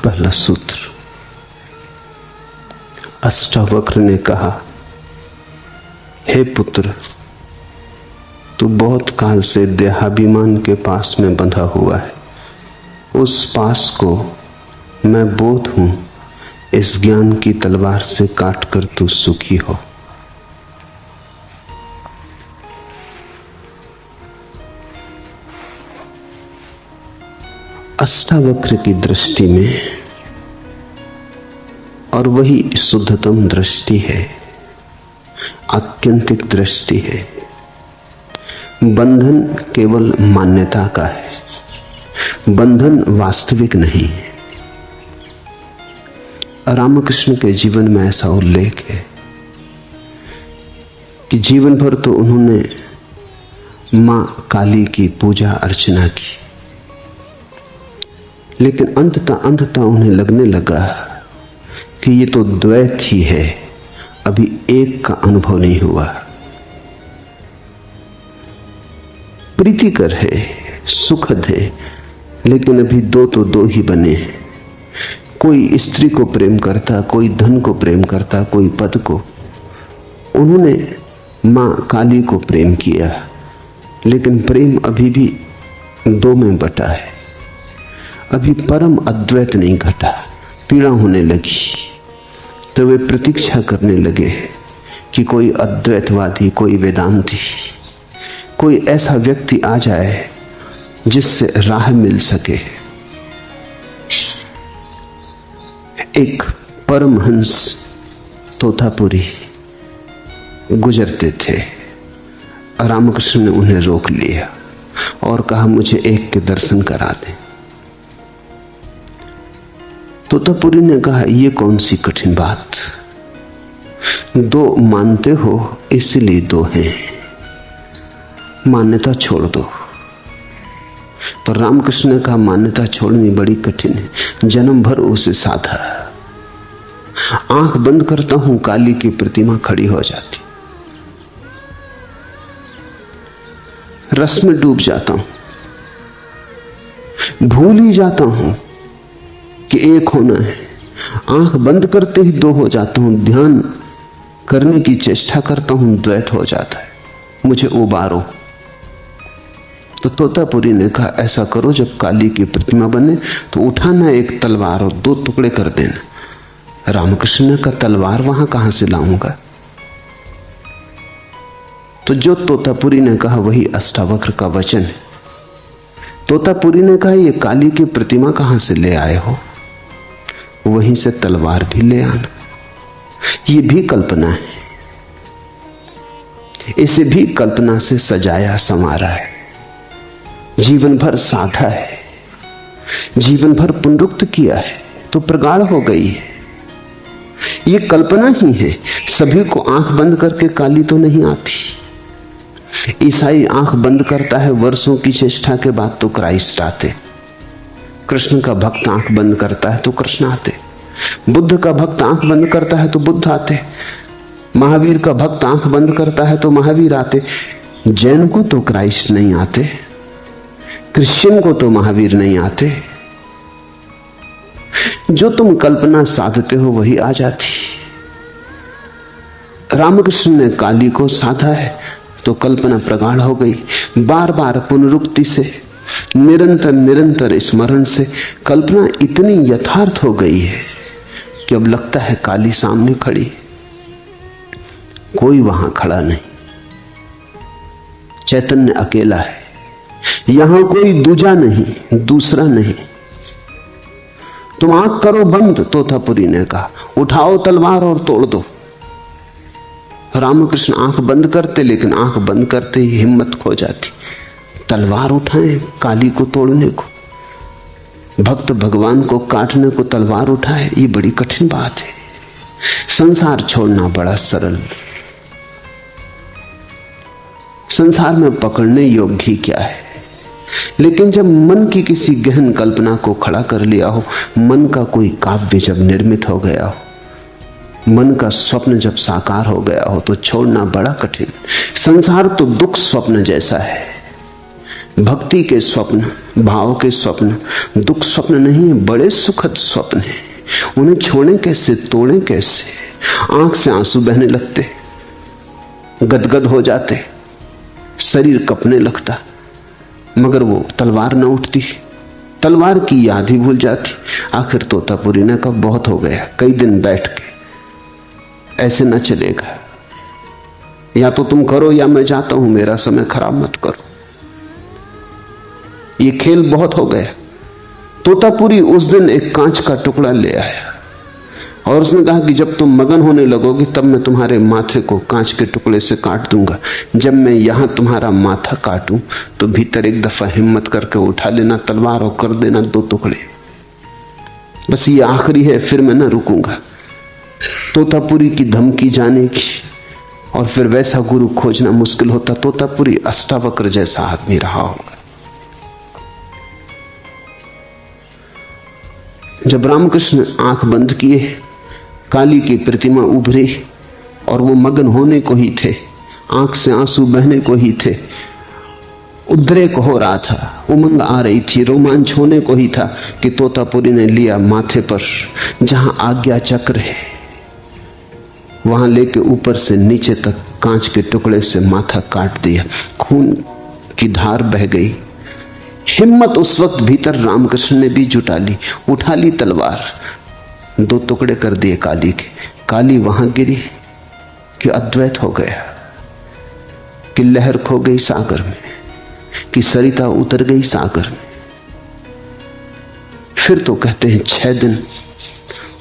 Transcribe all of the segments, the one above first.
पहला सूत्र। अष्टावक्र ने कहा, हे पुत्र, तू बहुत काल से देहाभिमान के पास में बंधा हुआ है। उस पास को मैं बोध हूं, इस ज्ञान की तलवार से काटकर तू सुखी हो। अष्टावक्र की दृष्टि में, और वही शुद्धतम दृष्टि है, आत्यंतिक दृष्टि है, बंधन केवल मान्यता का है, बंधन वास्तविक नहीं है। रामकृष्ण के जीवन में ऐसा उल्लेख है कि जीवन भर तो उन्होंने मां काली की पूजा अर्चना की, लेकिन अंततः उन्हें लगने लगा कि ये तो द्वैत ही है, अभी एक का अनुभव नहीं हुआ। प्रीतिकर है, सुखद है, लेकिन अभी दो तो दो ही बने हैं। कोई स्त्री को प्रेम करता, कोई धन को प्रेम करता, कोई पद को। उन्होंने मां काली को प्रेम किया, लेकिन प्रेम अभी भी दो में बटा है, अभी परम अद्वैत नहीं घटा। पीड़ा होने लगी तो वे प्रतीक्षा करने लगे कि कोई अद्वैतवादी, कोई वेदांती, कोई ऐसा व्यक्ति आ जाए जिससे राह मिल सके। एक परमहंस तोतापुरी गुजरते थे। रामकृष्ण ने उन्हें रोक लिया और कहा, मुझे एक के दर्शन करा दें। तोतापुरी ने कहा, यह कौन सी कठिन बात, दो मानते हो इसलिए दो हैं, मान्यता छोड़ दो। पर रामकृष्ण ने कहा, मान्यता छोड़नी बड़ी कठिन है, जन्म भर उसे साधा। आंख बंद करता हूं, काली की प्रतिमा खड़ी हो जाती, रस में डूब जाता हूं, भूल ही जाता हूं कि एक होना है। आंख बंद करते ही दो हो जाता हूं, ध्यान करने की चेष्टा करता हूं, द्वैत हो जाता है, मुझे उबारो। तो तोतापुरी ने कहा, ऐसा करो, जब काली की प्रतिमा बने तो उठाना एक तलवार और दो टुकड़े कर देना। रामकृष्ण ने कहा, तलवार वहां कहां से लाऊंगा? तो जो तोतापुरी ने कहा वही अष्टावक्र का वचन है। तोतापुरी ने कहा, ये काली की प्रतिमा कहां से ले आए हो? वहीं से तलवार भी ले आना। ये भी कल्पना है, इसे भी कल्पना से सजाया संवारा है, जीवन भर साधा है, जीवन भर पुनरुक्त किया है, तो प्रगाढ़ हो गई है। ये कल्पना ही है। सभी को आंख बंद करके काली तो नहीं आती। ईसाई आंख बंद करता है, वर्षों की चेष्टा के बाद तो क्राइस्ट आते। कृष्ण का भक्त आंख बंद करता है तो कृष्ण आते। बुद्ध का भक्त आंख बंद करता है तो बुद्ध आते। महावीर का भक्त आंख बंद करता है तो महावीर आते। जैन को तो क्राइस्ट नहीं आते, क्रिश्चियन को तो महावीर नहीं आते। जो तुम कल्पना साधते हो वही आ जाती। रामकृष्ण ने काली को साधा है तो कल्पना प्रगाढ़ हो गई। बार बार पुनरुक्ति से, निरंतर निरंतर स्मरण से कल्पना इतनी यथार्थ हो गई है कि अब लगता है काली सामने खड़ी, कोई वहां खड़ा नहीं, चैतन्य अकेला है, यहां कोई दूजा नहीं, दूसरा नहीं। तुम आंख करो बंद, तोतापुरी ने कहा, उठाओ तलवार और तोड़ दो। रामकृष्ण आंख बंद करते, लेकिन आंख बंद करते ही हिम्मत खो जाती। तलवार उठाएं काली को तोड़ने को, भक्त भगवान को काटने को तलवार उठाए, ये बड़ी कठिन बात है। संसार छोड़ना बड़ा सरल, संसार में पकड़ने योग्य ही क्या है। लेकिन जब मन की किसी गहन कल्पना को खड़ा कर लिया हो, मन का कोई काव्य जब निर्मित हो गया हो, मन का स्वप्न जब साकार हो गया हो, तो छोड़ना बड़ा कठिन। संसार तो दुख स्वप्न जैसा है, भक्ति के स्वप्न, भाव के स्वप्न दुख स्वप्न नहीं है, बड़े सुखद स्वप्न है। उन्हें छोड़ें कैसे, तोड़ें कैसे? आंख से आंसू बहने लगते, गदगद हो जाते, शरीर कपने लगता, मगर वो तलवार न उठती, तलवार की याद ही भूल जाती। आखिर तोतापुरी ने कहा बहुत हो गया, कई दिन बैठ के, ऐसे न चलेगा, या तो तुम करो या मैं जाता हूं, मेरा समय खराब मत करो, ये खेल बहुत हो गया। तोतापुरी उस दिन एक कांच का टुकड़ा ले आया और उसने कहा कि जब तुम मगन होने लगोगे तब मैं तुम्हारे माथे को कांच के टुकड़े से काट दूंगा। जब मैं यहां तुम्हारा माथा काटूं तो भीतर एक दफा हिम्मत करके उठा लेना तलवार और कर देना 2 टुकड़े। बस ये आखिरी है, फिर मैं न रुकूंगा। तोतापुरी की धमकी जाने की, और फिर वैसा गुरु खोजना मुश्किल होता। तोतापुरी अष्टावक्र जैसा आदमी रहा होगा। जब रामकृष्ण आंख बंद किए, काली की प्रतिमा उभरी और वो मगन होने को ही थे, आंख से आंसू बहने को ही थे, उद्रेक हो रहा था, उमंग आ रही थी, रोमांच होने को ही था कि तोतापुरी ने लिया माथे पर जहां आज्ञा चक्र है, वहां लेके ऊपर से नीचे तक कांच के टुकड़े से माथा काट दिया। खून की धार बह गई। हिम्मत उस वक्त भीतर रामकृष्ण ने भी जुटा ली, उठा ली तलवार, 2 टुकड़े कर दिए काली के। काली वहां गिरी कि अद्वैत हो गया, कि लहर खो गई सागर में, कि सरिता उतर गई सागर में। फिर तो कहते हैं 6 दिन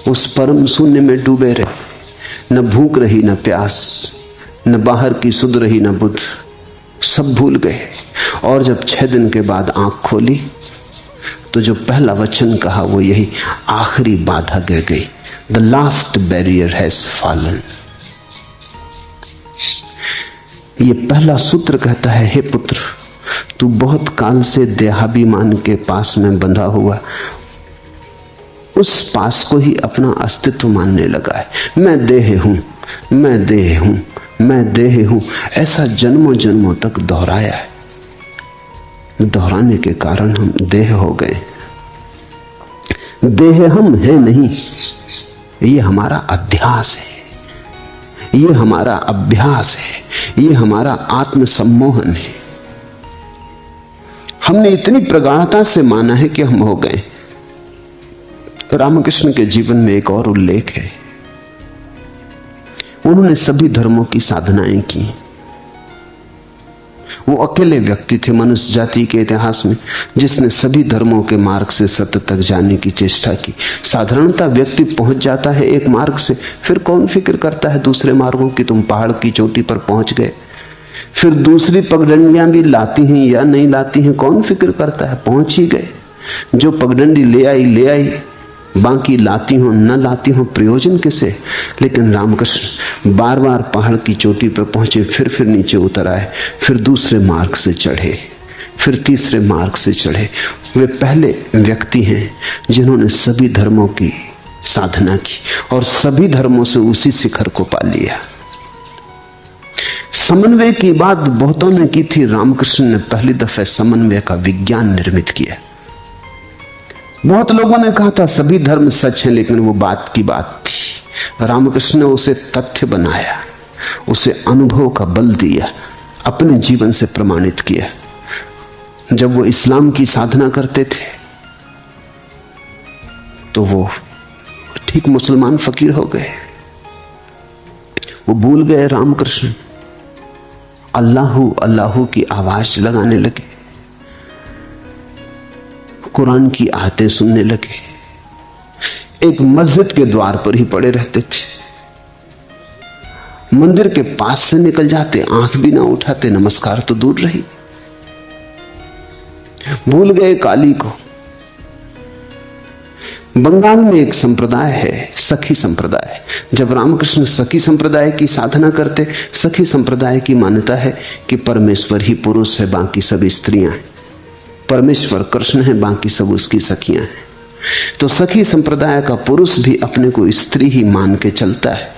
उस परम शून्य में डूबे रहे, न भूख रही न प्यास, न बाहर की सुध रही न बुध, सब भूल गए। और जब 6 दिन के बाद आंख खोली तो जो पहला वचन कहा वो यही, आखिरी बाधा गिर गई, the last barrier has fallen. ये पहला सूत्र कहता है, हे पुत्र, तू बहुत काल से देहाभिमान के पास में बंधा हुआ, उस पास को ही अपना अस्तित्व मानने लगा है। मैं देह हूं, मैं देह हूं, मैं देह हूं, ऐसा जन्मों जन्मों तक दोहराया है। दोहराने के कारण हम देह हो गए। देह हम है नहीं, ये हमारा अध्यास है, ये हमारा अभ्यास है, ये हमारा आत्मसम्मोहन है। हमने इतनी प्रगाढ़ता से माना है कि हम हो गए। रामकृष्ण के जीवन में एक और उल्लेख है, उन्होंने सभी धर्मों की साधनाएं की। वो अकेले व्यक्ति थे मनुष्य जाति के इतिहास में जिसने सभी धर्मों के मार्ग से सत्य तक जाने की चेष्टा की। साधारणतः व्यक्ति पहुंच जाता है एक मार्ग से, फिर कौन फिक्र करता है दूसरे मार्गों की। तुम पहाड़ की चोटी पर पहुंच गए, फिर दूसरी पगडंडियां भी लाती हैं या नहीं लाती हैं, कौन फिक्र करता है, पहुंच ही गए। जो पगडंडी ले आई, बाकी लाती हो न लाती हो, प्रयोजन किसे। लेकिन रामकृष्ण बार बार पहाड़ की चोटी पर पहुंचे, फिर नीचे उतर आए, फिर दूसरे मार्ग से चढ़े, फिर तीसरे मार्ग से चढ़े। वे पहले व्यक्ति हैं जिन्होंने सभी धर्मों की साधना की और सभी धर्मों से उसी शिखर को पा लिया। समन्वय की बात बहुतों ने की थी, रामकृष्ण ने पहली दफे समन्वय का विज्ञान निर्मित किया। बहुत लोगों ने कहा था सभी धर्म सच हैं, लेकिन वो बात की बात थी। रामकृष्ण ने उसे तथ्य बनाया, उसे अनुभव का बल दिया, अपने जीवन से प्रमाणित किया। जब वो इस्लाम की साधना करते थे तो वो ठीक मुसलमान फकीर हो गए। वो भूल गए रामकृष्ण, अल्लाहू अल्लाहू की आवाज लगाने लगे, कुरान की आयतें सुनने लगे, एक मस्जिद के द्वार पर ही पड़े रहते थे, मंदिर के पास से निकल जाते, आंख भी ना उठाते, नमस्कार तो दूर रही। भूल गए काली को। बंगाल में एक संप्रदाय है, सखी संप्रदाय। जब रामकृष्ण सखी संप्रदाय की साधना करते, सखी संप्रदाय की मान्यता है कि परमेश्वर ही पुरुष है, बाकी सब स्त्रियां हैं। परमेश्वर कृष्ण है, बाकी सब उसकी सखियां हैं। तो सखी संप्रदाय का पुरुष भी अपने को स्त्री ही मान के चलता है।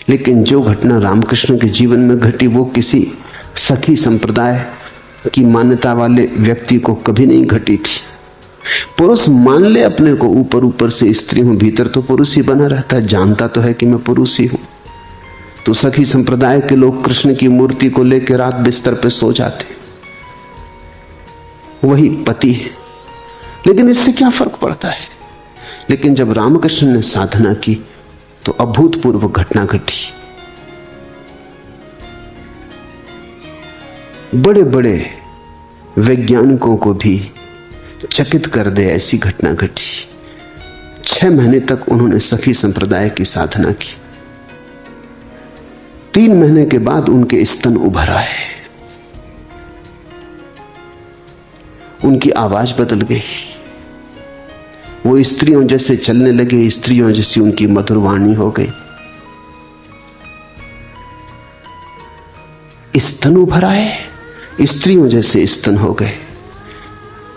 लेकिन जो घटना रामकृष्ण के जीवन में घटी वो किसी सखी संप्रदाय की मान्यता वाले व्यक्ति को कभी नहीं घटी थी। पुरुष मान ले अपने को ऊपर ऊपर से स्त्री हूं, भीतर तो पुरुष ही बना रहता है, जानता तो है कि मैं पुरुष ही हूं। तो सखी संप्रदाय के लोग कृष्ण की मूर्ति को लेकर रात बिस्तर पे सो जाते, वही पति है। लेकिन इससे क्या फर्क पड़ता है? लेकिन जब रामकृष्ण ने साधना की तो अभूतपूर्व घटना घटी। बड़े बड़े वैज्ञानिकों को भी चकित कर दे ऐसी घटना घटी। 6 महीने तक उन्होंने सखी संप्रदाय की साधना की। 3 महीने के बाद उनके स्तन उभर आए, उनकी आवाज बदल गई, वो स्त्रियों जैसे चलने लगे, स्त्रियों जैसी उनकी मधुर वाणी हो गई। स्तन उभर आए, स्त्रियों जैसे स्तन हो गए,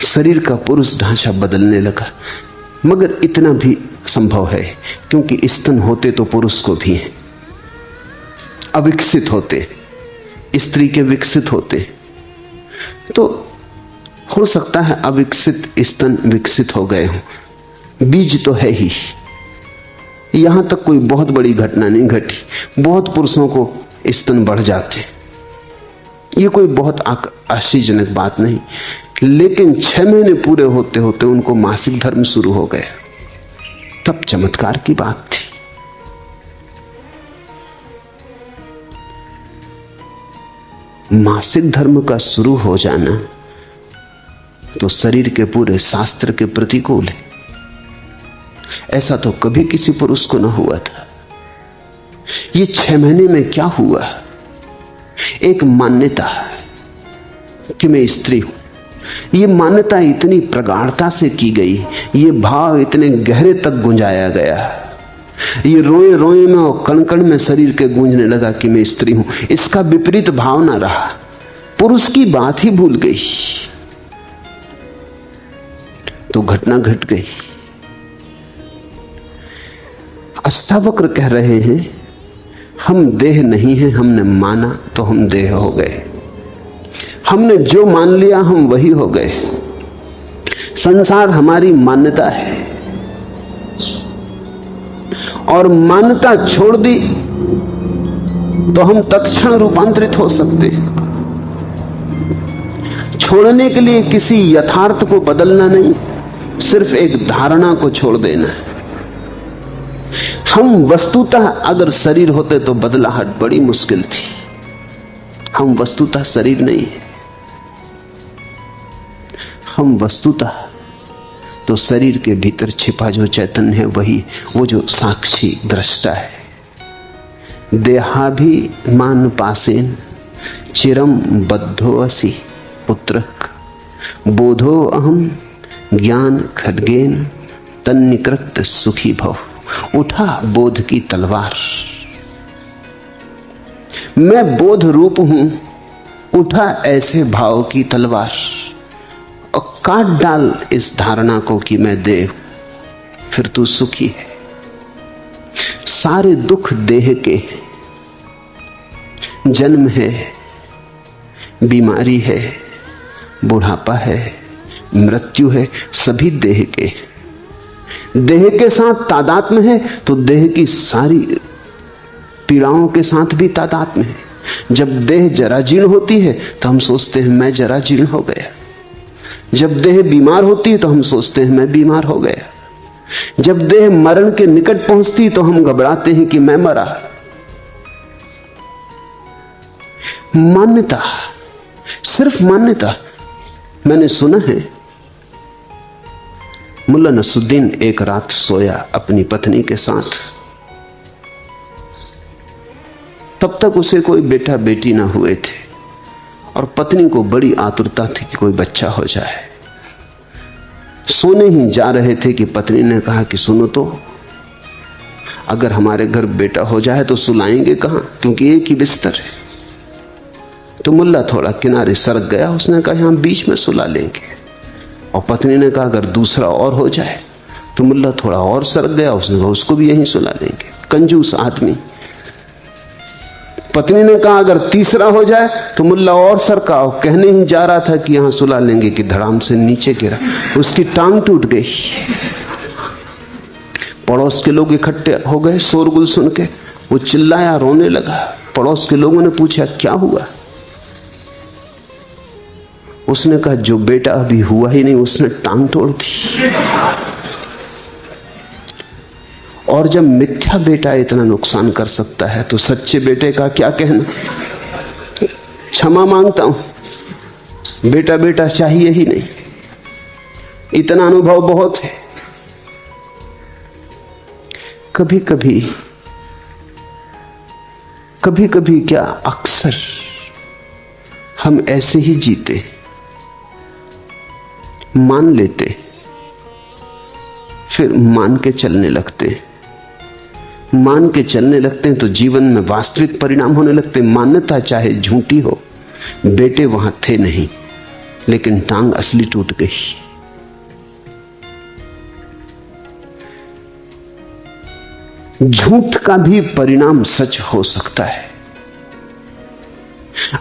शरीर का पुरुष ढांचा बदलने लगा। मगर इतना भी संभव है क्योंकि स्तन होते तो पुरुष को भी हैं, अविकसित होते, स्त्री के विकसित होते, तो हो सकता है अविकसित स्तन विकसित हो गए हों, बीज तो है ही। यहां तक कोई बहुत बड़ी घटना नहीं घटी। बहुत पुरुषों को स्तन बढ़ जाते, ये कोई बहुत आश्चर्यजनक बात नहीं। लेकिन 6 महीने पूरे होते होते उनको मासिक धर्म शुरू हो गया, तब चमत्कार की बात थी। मासिक धर्म का शुरू हो जाना तो शरीर के पूरे शास्त्र के प्रतिकूल है। ऐसा तो कभी किसी पुरुष को न हुआ था। ये 6 महीने में क्या हुआ? एक मान्यता कि मैं स्त्री हूं, ये मान्यता इतनी प्रगाढ़ता से की गई, ये भाव इतने गहरे तक गुंजाया गया, ये रोए रोए में और कण कण में शरीर के गूंजने लगा कि मैं स्त्री हूं। इसका विपरीत भाव ना रहा, पुरुष की बात ही भूल गई, तो घटना घट गई। अष्टावक्र कह रहे हैं, हम देह नहीं हैं, हमने माना तो हम देह हो गए। हमने जो मान लिया हम वही हो गए। संसार हमारी मान्यता है, और मान्यता छोड़ दी तो हम तत्क्षण रूपांतरित हो सकते। छोड़ने के लिए किसी यथार्थ को बदलना नहीं, सिर्फ एक धारणा को छोड़ देना है। हम वस्तुतः अगर शरीर होते तो बदलाहट बड़ी मुश्किल थी। हम वस्तुतः शरीर नहीं है, हम वस्तुतः तो शरीर के भीतर छिपा जो चैतन्य है वही, वो जो साक्षी दृष्टा है। देहाभिमान पासेन चिरम बद्धो असि पुत्रक बोधो अहम ज्ञान खड्गेन तन्निकृत सुखी भव। उठा बोध की तलवार, मैं बोध रूप हूं, उठा ऐसे भाव की तलवार और काट डाल इस धारणा को कि मैं देह, फिर तू सुखी है। सारे दुख देह के, जन्म है, बीमारी है, बुढ़ापा है, मृत्यु है, सभी देह के। देह के साथ तादात्म्य है तो देह की सारी पीड़ाओं के साथ भी तादात्म्य है। जब देह जराजीर्ण होती है तो हम सोचते हैं मैं जराजीर्ण हो गया। जब देह बीमार होती है तो हम सोचते हैं मैं बीमार हो गया। जब देह मरण के निकट पहुंचती तो हम घबराते हैं कि मैं मरा। मान्यता, सिर्फ मान्यता। मैंने सुना है मुल्ला नसरुद्दीन एक रात सोया अपनी पत्नी के साथ। तब तक उसे कोई बेटा बेटी ना हुए थे और पत्नी को बड़ी आतुरता थी कि कोई बच्चा हो जाए। सोने ही जा रहे थे कि पत्नी ने कहा कि सुनो तो, अगर हमारे घर बेटा हो जाए तो सुलाएंगे कहां, क्योंकि एक ही बिस्तर है। तो मुल्ला थोड़ा किनारे सरक गया, उसने कहा यहां बीच में सुला लेंगे। और पत्नी ने कहा अगर दूसरा और हो जाए, तो मुल्ला थोड़ा और सरक गया, उसने कहा उसको भी यहीं सुला लेंगे। कंजूस आदमी। पत्नी ने कहा अगर तीसरा हो जाए तो मुल्ला और सरकाओ, कहने ही जा रहा था कि यहां सुला लेंगे कि धड़ाम से नीचे गिरा, उसकी टांग टूट गई। पड़ोस के लोग इकट्ठे हो गए शोरगुल सुन के, वो चिल्लाया, रोने लगा। पड़ोस के लोगों ने पूछा क्या हुआ? उसने कहा जो बेटा अभी हुआ ही नहीं उसने टांग तोड़ दी। और जब मिथ्या बेटा इतना नुकसान कर सकता है तो सच्चे बेटे का क्या कहना। क्षमा मांगता हूं, बेटा बेटा चाहिए ही नहीं, इतना अनुभव बहुत है। कभी कभी क्या अक्सर हम ऐसे ही जीते, मान लेते, फिर मान के चलने लगते हैं। मान के चलने लगते हैं तो जीवन में वास्तविक परिणाम होने लगते हैं। मान्यता चाहे झूठी हो, बेटे वहां थे नहीं, लेकिन टांग असली टूट गई। झूठ का भी परिणाम सच हो सकता है।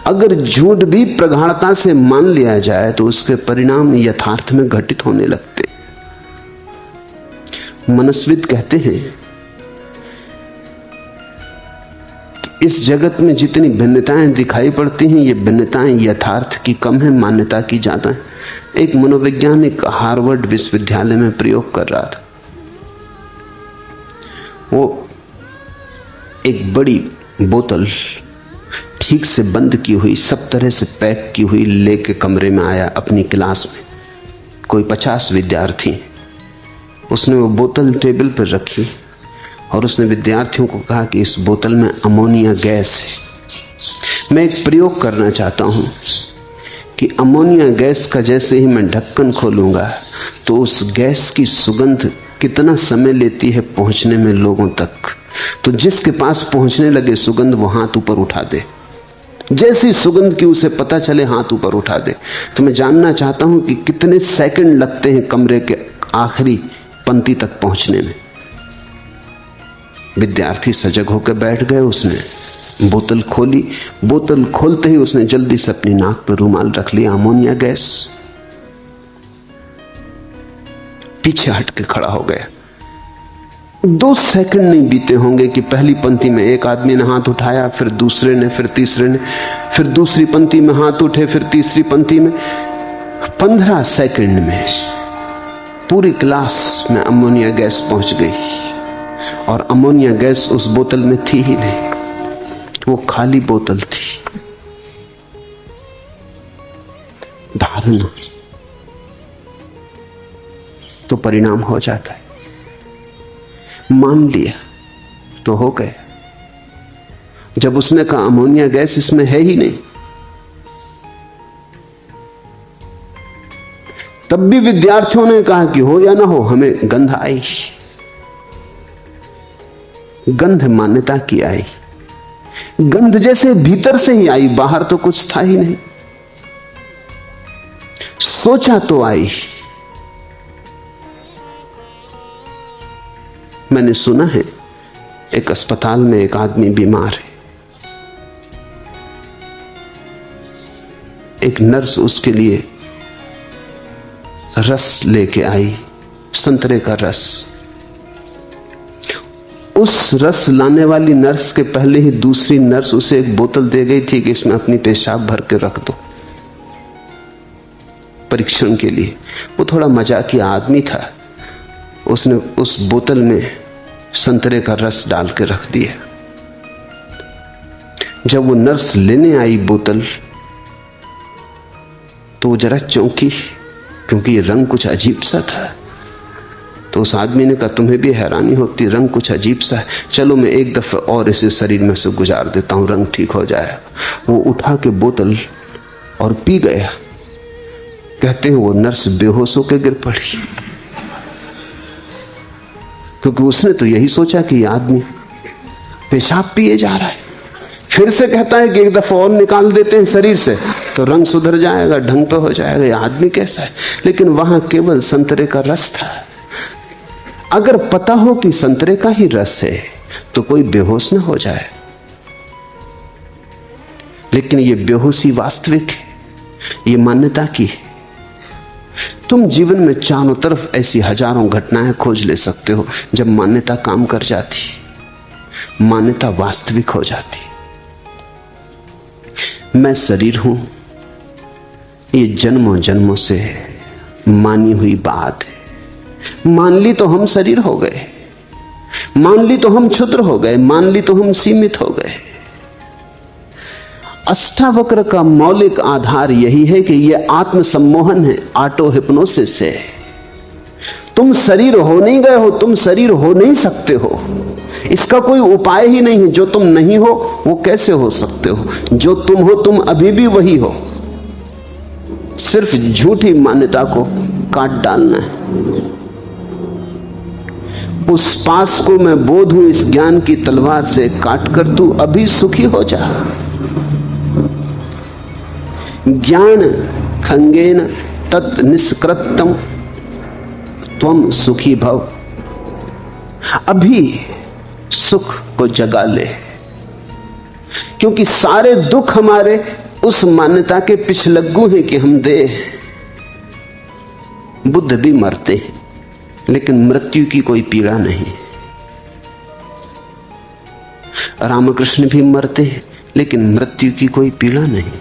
अगर झूठ भी प्रगाढ़ता से मान लिया जाए तो उसके परिणाम यथार्थ में घटित होने लगते। मनस्विद कहते हैं कि इस जगत में जितनी भिन्नताएं दिखाई पड़ती हैं, ये भिन्नताएं यथार्थ की कम है, मान्यता की ज्यादा है। एक मनोवैज्ञानिक हार्वर्ड विश्वविद्यालय में प्रयोग कर रहा था। वो एक बड़ी बोतल ठीक से बंद की हुई, सब तरह से पैक की हुई लेके कमरे में आया अपनी क्लास में। कोई 50 विद्यार्थी। उसने वो बोतल टेबल पर रखी और उसने विद्यार्थियों को कहा कि इस बोतल में अमोनिया गैस है। मैं एक प्रयोग करना चाहता हूं कि अमोनिया गैस का जैसे ही मैं ढक्कन खोलूंगा तो उस गैस की सुगंध कितना समय लेती है पहुंचने में लोगों तक। तो जिसके पास पहुंचने लगे सुगंध वो हाथ ऊपर उठा दे। जैसी सुगंध की उसे पता चले हाथ ऊपर उठा दे। तो मैं जानना चाहता हूं कि कितने सेकंड लगते हैं कमरे के आखिरी पंक्ति तक पहुंचने में। विद्यार्थी सजग होकर बैठ गए। उसने बोतल खोली। बोतल खोलते ही उसने जल्दी से अपनी नाक पर रुमाल रख लिया। Ammonia gas. पीछे हट के खड़ा हो गया। 2 सेकंड नहीं बीते होंगे कि पहली पंक्ति में एक आदमी ने हाथ उठाया, फिर दूसरे ने, फिर तीसरे ने, फिर दूसरी पंक्ति में हाथ उठे, फिर तीसरी पंक्ति में। 15 सेकंड में पूरी क्लास में अमोनिया गैस पहुंच गई। और अमोनिया गैस उस बोतल में थी ही नहीं, वो खाली बोतल थी। धारणा तो परिणाम हो जाता है। मान लिया तो हो गया। जब उसने कहा अमोनिया गैस इसमें है ही नहीं, तब भी विद्यार्थियों ने कहा कि हो या ना हो हमें गंध आई। गंध मान्यता की आई। गंध जैसे भीतर से ही आई, बाहर तो कुछ था ही नहीं। सोचा तो आई। मैंने सुना है एक अस्पताल में एक आदमी बीमार है। एक नर्स उसके लिए रस लेके आई, संतरे का रस। उस रस लाने वाली नर्स के पहले ही दूसरी नर्स उसे एक बोतल दे गई थी कि इसमें अपनी पेशाब भर के रख दो परीक्षण के लिए। वो थोड़ा मजाकिया आदमी था। उसने उस बोतल में संतरे का रस डाल के रख दिया। जब वो नर्स लेने आई बोतल तो वो जरा चौंकी, क्योंकि ये रंग कुछ अजीब सा था। तो उस आदमी ने कहा तुम्हें भी हैरानी होती, रंग कुछ अजीब सा है, चलो मैं एक दफे और इसे शरीर में से गुजार देता हूं, रंग ठीक हो जाए। वो उठा के बोतल और पी गया। कहते हैं वो नर्स बेहोश होकर गिर पड़ी, क्योंकि उसने तो यही सोचा कि ये आदमी पेशाब पिए जा रहा है। फिर से कहता है कि एक दफा और निकाल देते हैं शरीर से तो रंग सुधर जाएगा, ढंग तो हो जाएगा, ये आदमी कैसा है। लेकिन वहां केवल संतरे का रस था। अगर पता हो कि संतरे का ही रस है तो कोई बेहोश ना हो जाए। लेकिन ये बेहोशी वास्तविक है, ये मान्यता की है। तुम जीवन में चारों तरफ ऐसी हजारों घटनाएं खोज ले सकते हो जब मान्यता काम कर जाती, मान्यता वास्तविक हो जाती। मैं शरीर हूं, ये जन्मों जन्मों से मानी हुई बात है। मान ली तो हम शरीर हो गए, मान ली तो हम क्षुद्र हो गए, मान ली तो हम सीमित हो गए। अष्टावक्र का मौलिक आधार यही है कि यह आत्म सम्मोहन है, ऑटो हिप्नोसिस है। तुम शरीर हो नहीं गए हो, तुम शरीर हो नहीं सकते हो, इसका कोई उपाय ही नहीं है। जो तुम नहीं हो वो कैसे हो सकते हो? जो तुम हो तुम अभी भी वही हो, सिर्फ झूठी मान्यता को काट डालना है। उस पास को मैं बोध हूं इस ज्ञान की तलवार से काट कर तू अभी सुखी हो जा। ज्ञान खंगेन तत् निष्कृतम त्वम सुखी भव। अभी सुख को जगा ले, क्योंकि सारे दुख हमारे उस मान्यता के पिछलग्गू हैं कि हम दे। बुद्ध भी मरते हैं लेकिन मृत्यु की कोई पीड़ा नहीं। रामकृष्ण भी मरते हैं लेकिन मृत्यु की कोई पीड़ा नहीं।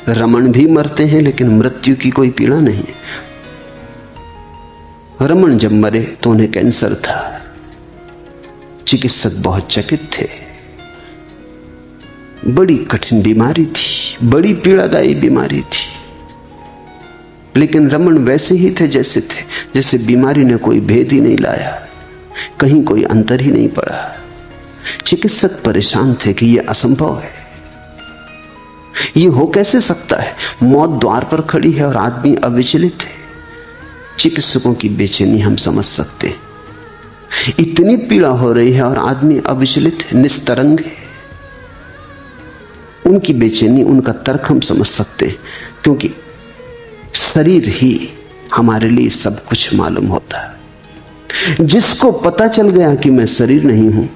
रमन भी मरते हैं लेकिन मृत्यु की कोई पीड़ा नहीं। रमन जब मरे तो उन्हें कैंसर था। चिकित्सक बहुत चकित थे, बड़ी कठिन बीमारी थी, बड़ी पीड़ादायी बीमारी थी। लेकिन रमन वैसे ही थे जैसे बीमारी ने कोई भेद ही नहीं लाया, कहीं कोई अंतर ही नहीं पड़ा। चिकित्सक परेशान थे कि यह असंभव है, ये हो कैसे सकता है? मौत द्वार पर खड़ी है और आदमी अविचलित है। चिकित्सकों की बेचैनी हम समझ सकते हैं। इतनी पीड़ा हो रही है और आदमी अविचलित है, निस्तरंग है। उनकी बेचैनी, उनका तर्क हम समझ सकते हैं, क्योंकि शरीर ही हमारे लिए सब कुछ मालूम होता है। जिसको पता चल गया कि मैं शरीर नहीं हूं,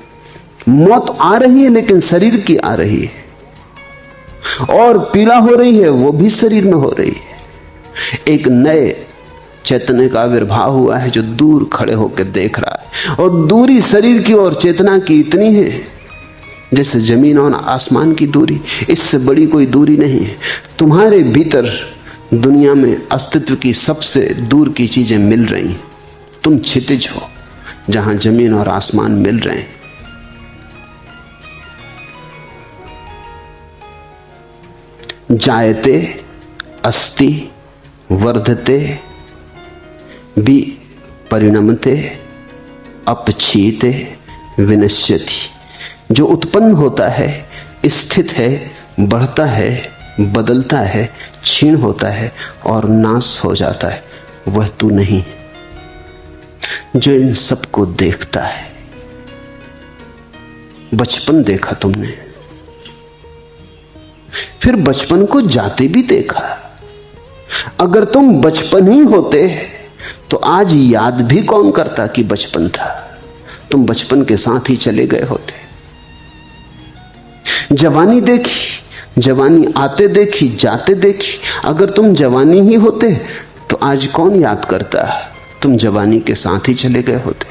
मौत आ रही है लेकिन शरीर की आ रही है, और पीड़ा हो रही है वो भी शरीर में हो रही है। एक नए चैतन्य का आविर्भाव हुआ है जो दूर खड़े होकर देख रहा है, और दूरी शरीर की और चेतना की इतनी है जैसे जमीन और आसमान की दूरी। इससे बड़ी कोई दूरी नहीं है। तुम्हारे भीतर दुनिया में अस्तित्व की सबसे दूर की चीजें मिल रही। तुम क्षितिज हो जहां जमीन और आसमान मिल रहे हैं। जायते अस्ति वर्धते भी परिणमते अपक्षीयते विनश्यति। जो उत्पन्न होता है, स्थित है, बढ़ता है, बदलता है, क्षीण होता है और नाश हो जाता है, वह तू नहीं जो इन सबको देखता है। बचपन देखा तुमने, फिर बचपन को जाते भी देखा। अगर तुम बचपन ही होते तो आज याद भी कौन करता कि बचपन था? तुम बचपन के साथ ही चले गए होते। जवानी देखी, जवानी आते देखी, जाते देखी। अगर तुम जवानी ही होते तो आज कौन याद करता? तुम जवानी के साथ ही चले गए होते।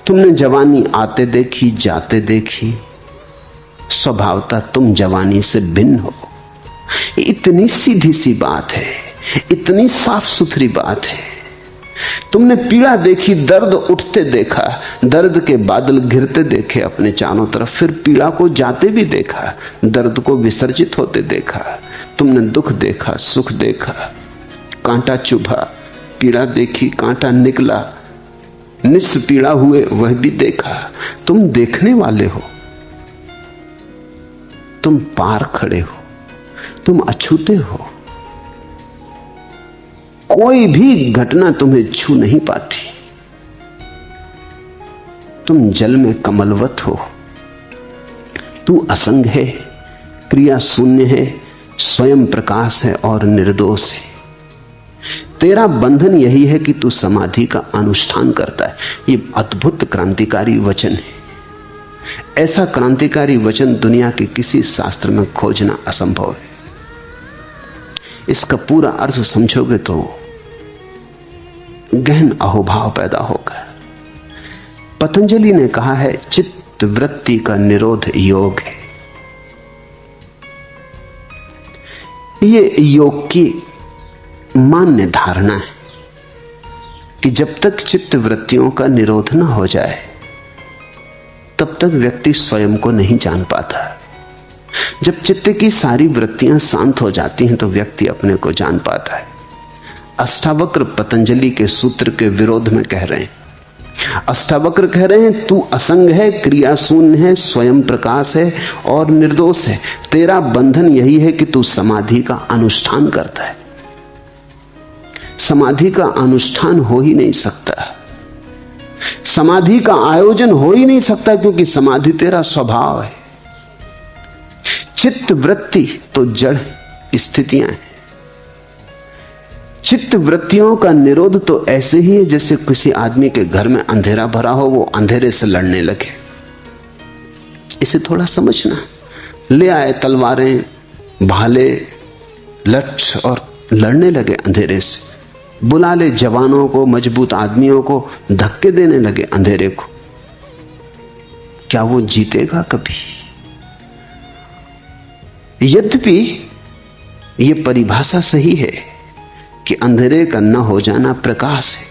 तुमने जवानी आते देखी, जाते देखी, स्वभावतः तुम जवानी से भिन्न हो। इतनी सीधी सी बात है, इतनी साफ सुथरी बात है। तुमने पीड़ा देखी, दर्द उठते देखा, दर्द के बादल घिरते देखे अपने चारों तरफ, फिर पीड़ा को जाते भी देखा, दर्द को विसर्जित होते देखा। तुमने दुख देखा, सुख देखा, कांटा चुभा, पीड़ा देखी, कांटा निकला, निस्पीड़ा हुए वह भी देखा। तुम देखने वाले हो, तुम पार खड़े हो, तुम अछूते हो। कोई भी घटना तुम्हें छू नहीं पाती। तुम जल में कमलवत हो। तू असंग है, क्रिया शून्य है, स्वयं प्रकाश है और निर्दोष है। तेरा बंधन यही है कि तू समाधि का अनुष्ठान करता है। ये अद्भुत क्रांतिकारी वचन है। ऐसा क्रांतिकारी वचन दुनिया के किसी शास्त्र में खोजना असंभव है। इसका पूरा अर्थ समझोगे तो गहन अहोभाव पैदा होगा। पतंजलि ने कहा है, चित्त वृत्ति का निरोध योग है। ये योग की मान्य धारणा है कि जब तक चित्त वृत्तियों का निरोध न हो जाए तब तक व्यक्ति स्वयं को नहीं जान पाता। जब चित्त की सारी वृत्तियां शांत हो जाती हैं तो व्यक्ति अपने को जान पाता है। अष्टावक्र पतंजलि के सूत्र के विरोध में कह रहे हैं। अष्टावक्र कह रहे हैं, तू असंग है, क्रिया शून्य है, स्वयं प्रकाश है और निर्दोष है। तेरा बंधन यही है कि तू समाधि का अनुष्ठान करता है। समाधि का अनुष्ठान हो ही नहीं सकता, समाधि का आयोजन हो ही नहीं सकता, क्योंकि समाधि तेरा स्वभाव है। चित्त वृत्ति तो जड़ स्थितियां हैं। चित्त वृत्तियों का निरोध तो ऐसे ही है जैसे किसी आदमी के घर में अंधेरा भरा हो, वो अंधेरे से लड़ने लगे। इसे थोड़ा समझना। ले आए तलवारें, भाले, लठ और लड़ने लगे अंधेरे से। बुला ले जवानों को, मजबूत आदमियों को, धक्के देने लगे अंधेरे को। क्या वो जीतेगा कभी? यद्यपि यह परिभाषा सही है कि अंधेरे का न हो जाना प्रकाश है,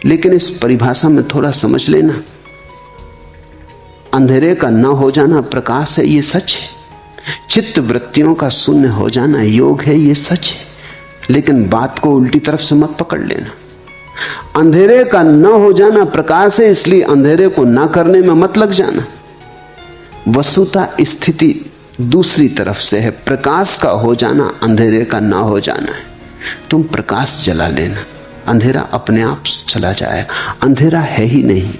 लेकिन इस परिभाषा में थोड़ा समझ लेना, अंधेरे का न हो जाना प्रकाश है, यह सच है। चित्त वृत्तियों का शून्य हो जाना योग है, यह सच है। लेकिन बात को उल्टी तरफ से मत पकड़ लेना। अंधेरे का न हो जाना प्रकाश है, इसलिए अंधेरे को ना करने में मत लग जाना। वस्तुतः स्थिति दूसरी तरफ से है। प्रकाश का हो जाना अंधेरे का ना हो जाना है। तुम प्रकाश जला लेना, अंधेरा अपने आप चला जाएगा। अंधेरा है ही नहीं,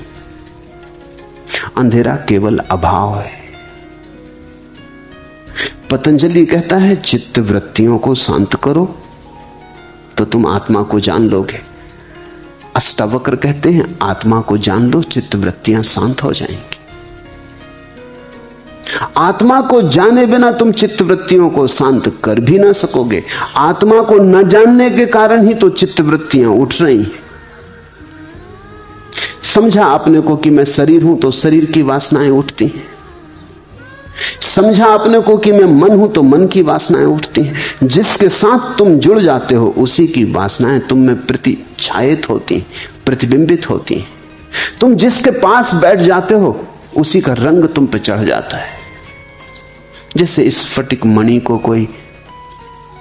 अंधेरा केवल अभाव है। पतंजलि कहता है, चित्त वृत्तियों को शांत करो तो तुम आत्मा को जान लोगे। अष्टावक्र कहते हैं, आत्मा को जान लो, चित्त वृत्तियां शांत हो जाएंगी। आत्मा को जाने बिना तुम चित्त वृत्तियों को शांत कर भी ना सकोगे। आत्मा को न जानने के कारण ही तो चित्त वृत्तियां उठ रही हैं। समझा अपने को कि मैं शरीर हूं तो शरीर की वासनाएं उठती हैं। समझा अपने को कि मैं मन हूं तो मन की वासनाएं उठती हैं। जिसके साथ तुम जुड़ जाते हो उसी की वासनाएं तुम में प्रतिछायित होती, प्रतिबिंबित होती। तुम जिसके पास बैठ जाते हो उसी का रंग तुम पे चढ़ जाता है। जैसे स्फटिक मणि को कोई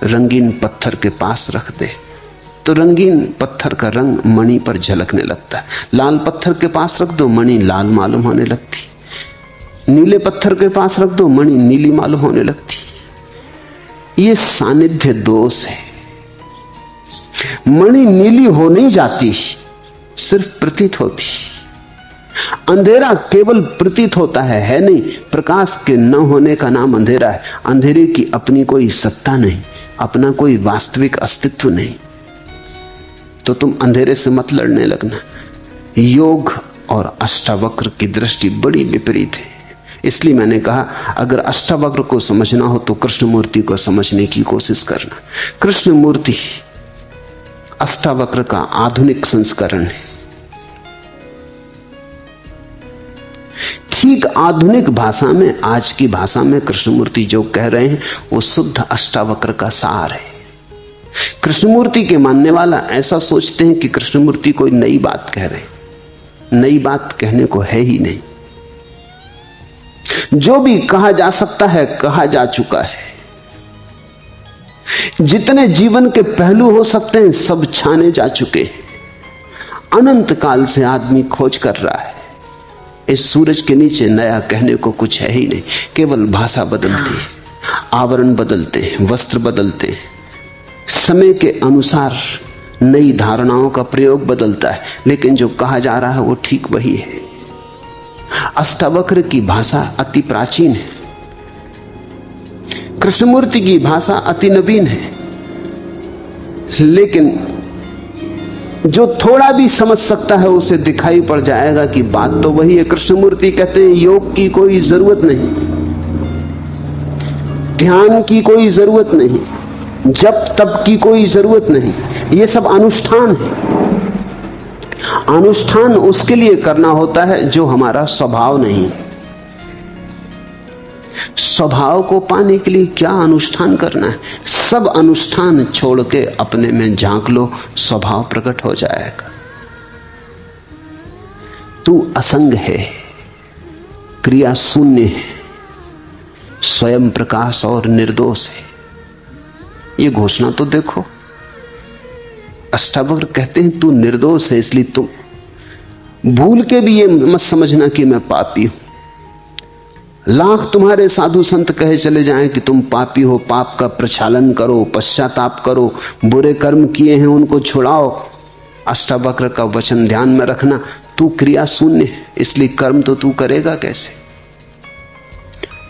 रंगीन पत्थर के पास रख दे तो रंगीन पत्थर का रंग मणि पर झलकने लगता है। लाल पत्थर के पास रख दो, मणि लाल मालूम होने लगती। नीले पत्थर के पास रख दो, मणि नीली मालूम होने लगती। ये सानिध्य दोष है। मणि नीली हो नहीं जाती, सिर्फ प्रतीत होती। अंधेरा केवल प्रतीत होता है नहीं। प्रकाश के न होने का नाम अंधेरा है। अंधेरे की अपनी कोई सत्ता नहीं, अपना कोई वास्तविक अस्तित्व नहीं। तो तुम अंधेरे से मत लड़ने लगना। योग और अष्टावक्र की दृष्टि बड़ी विपरीत है। इसलिए मैंने कहा, अगर अष्टावक्र को समझना हो तो कृष्णमूर्ति को समझने की कोशिश करना। कृष्णमूर्ति अष्टावक्र का आधुनिक संस्करण है। ठीक आधुनिक भाषा में, आज की भाषा में कृष्णमूर्ति जो कह रहे हैं वो शुद्ध अष्टावक्र का सार है। कृष्णमूर्ति के मानने वाला ऐसा सोचते हैं कि कृष्णमूर्ति कोई नई बात कह रहे हैं। नई बात कहने को है ही नहीं। जो भी कहा जा सकता है कहा जा चुका है। जितने जीवन के पहलू हो सकते हैं सब छाने जा चुके हैं। अनंत काल से आदमी खोज कर रहा है। इस सूरज के नीचे नया कहने को कुछ है ही नहीं। केवल भाषा बदलती है, आवरण बदलते हैं, वस्त्र बदलते हैं, समय के अनुसार नई धारणाओं का प्रयोग बदलता है, लेकिन जो कहा जा रहा है वो ठीक वही है। अष्टावक्र की भाषा अति प्राचीन है, कृष्णमूर्ति की भाषा अति नवीन है, लेकिन जो थोड़ा भी समझ सकता है उसे दिखाई पड़ जाएगा कि बात तो वही है। कृष्णमूर्ति कहते हैं योग की कोई जरूरत नहीं, ध्यान की कोई जरूरत नहीं, जप तप की कोई जरूरत नहीं, ये सब अनुष्ठान है। अनुष्ठान उसके लिए करना होता है जो हमारा स्वभाव नहीं। स्वभाव को पाने के लिए क्या अनुष्ठान करना है? सब अनुष्ठान छोड़ के अपने में झांक लो, स्वभाव प्रकट हो जाएगा। तू असंग है, क्रिया शून्य है, स्वयं प्रकाश और निर्दोष है। ये घोषणा तो देखो। अष्टावक्र कहते हैं तू निर्दोष है, इसलिए तुम भूल के भी ये मत समझना कि मैं पापी हूं। लाख तुम्हारे साधु संत कहे चले जाएं कि तुम पापी हो, पाप का प्रक्षालन करो, पश्चाताप करो, बुरे कर्म किए हैं उनको छुड़ाओ। अष्टावक्र का वचन ध्यान में रखना, तू क्रिया शून्य है, इसलिए कर्म तो तू करेगा कैसे?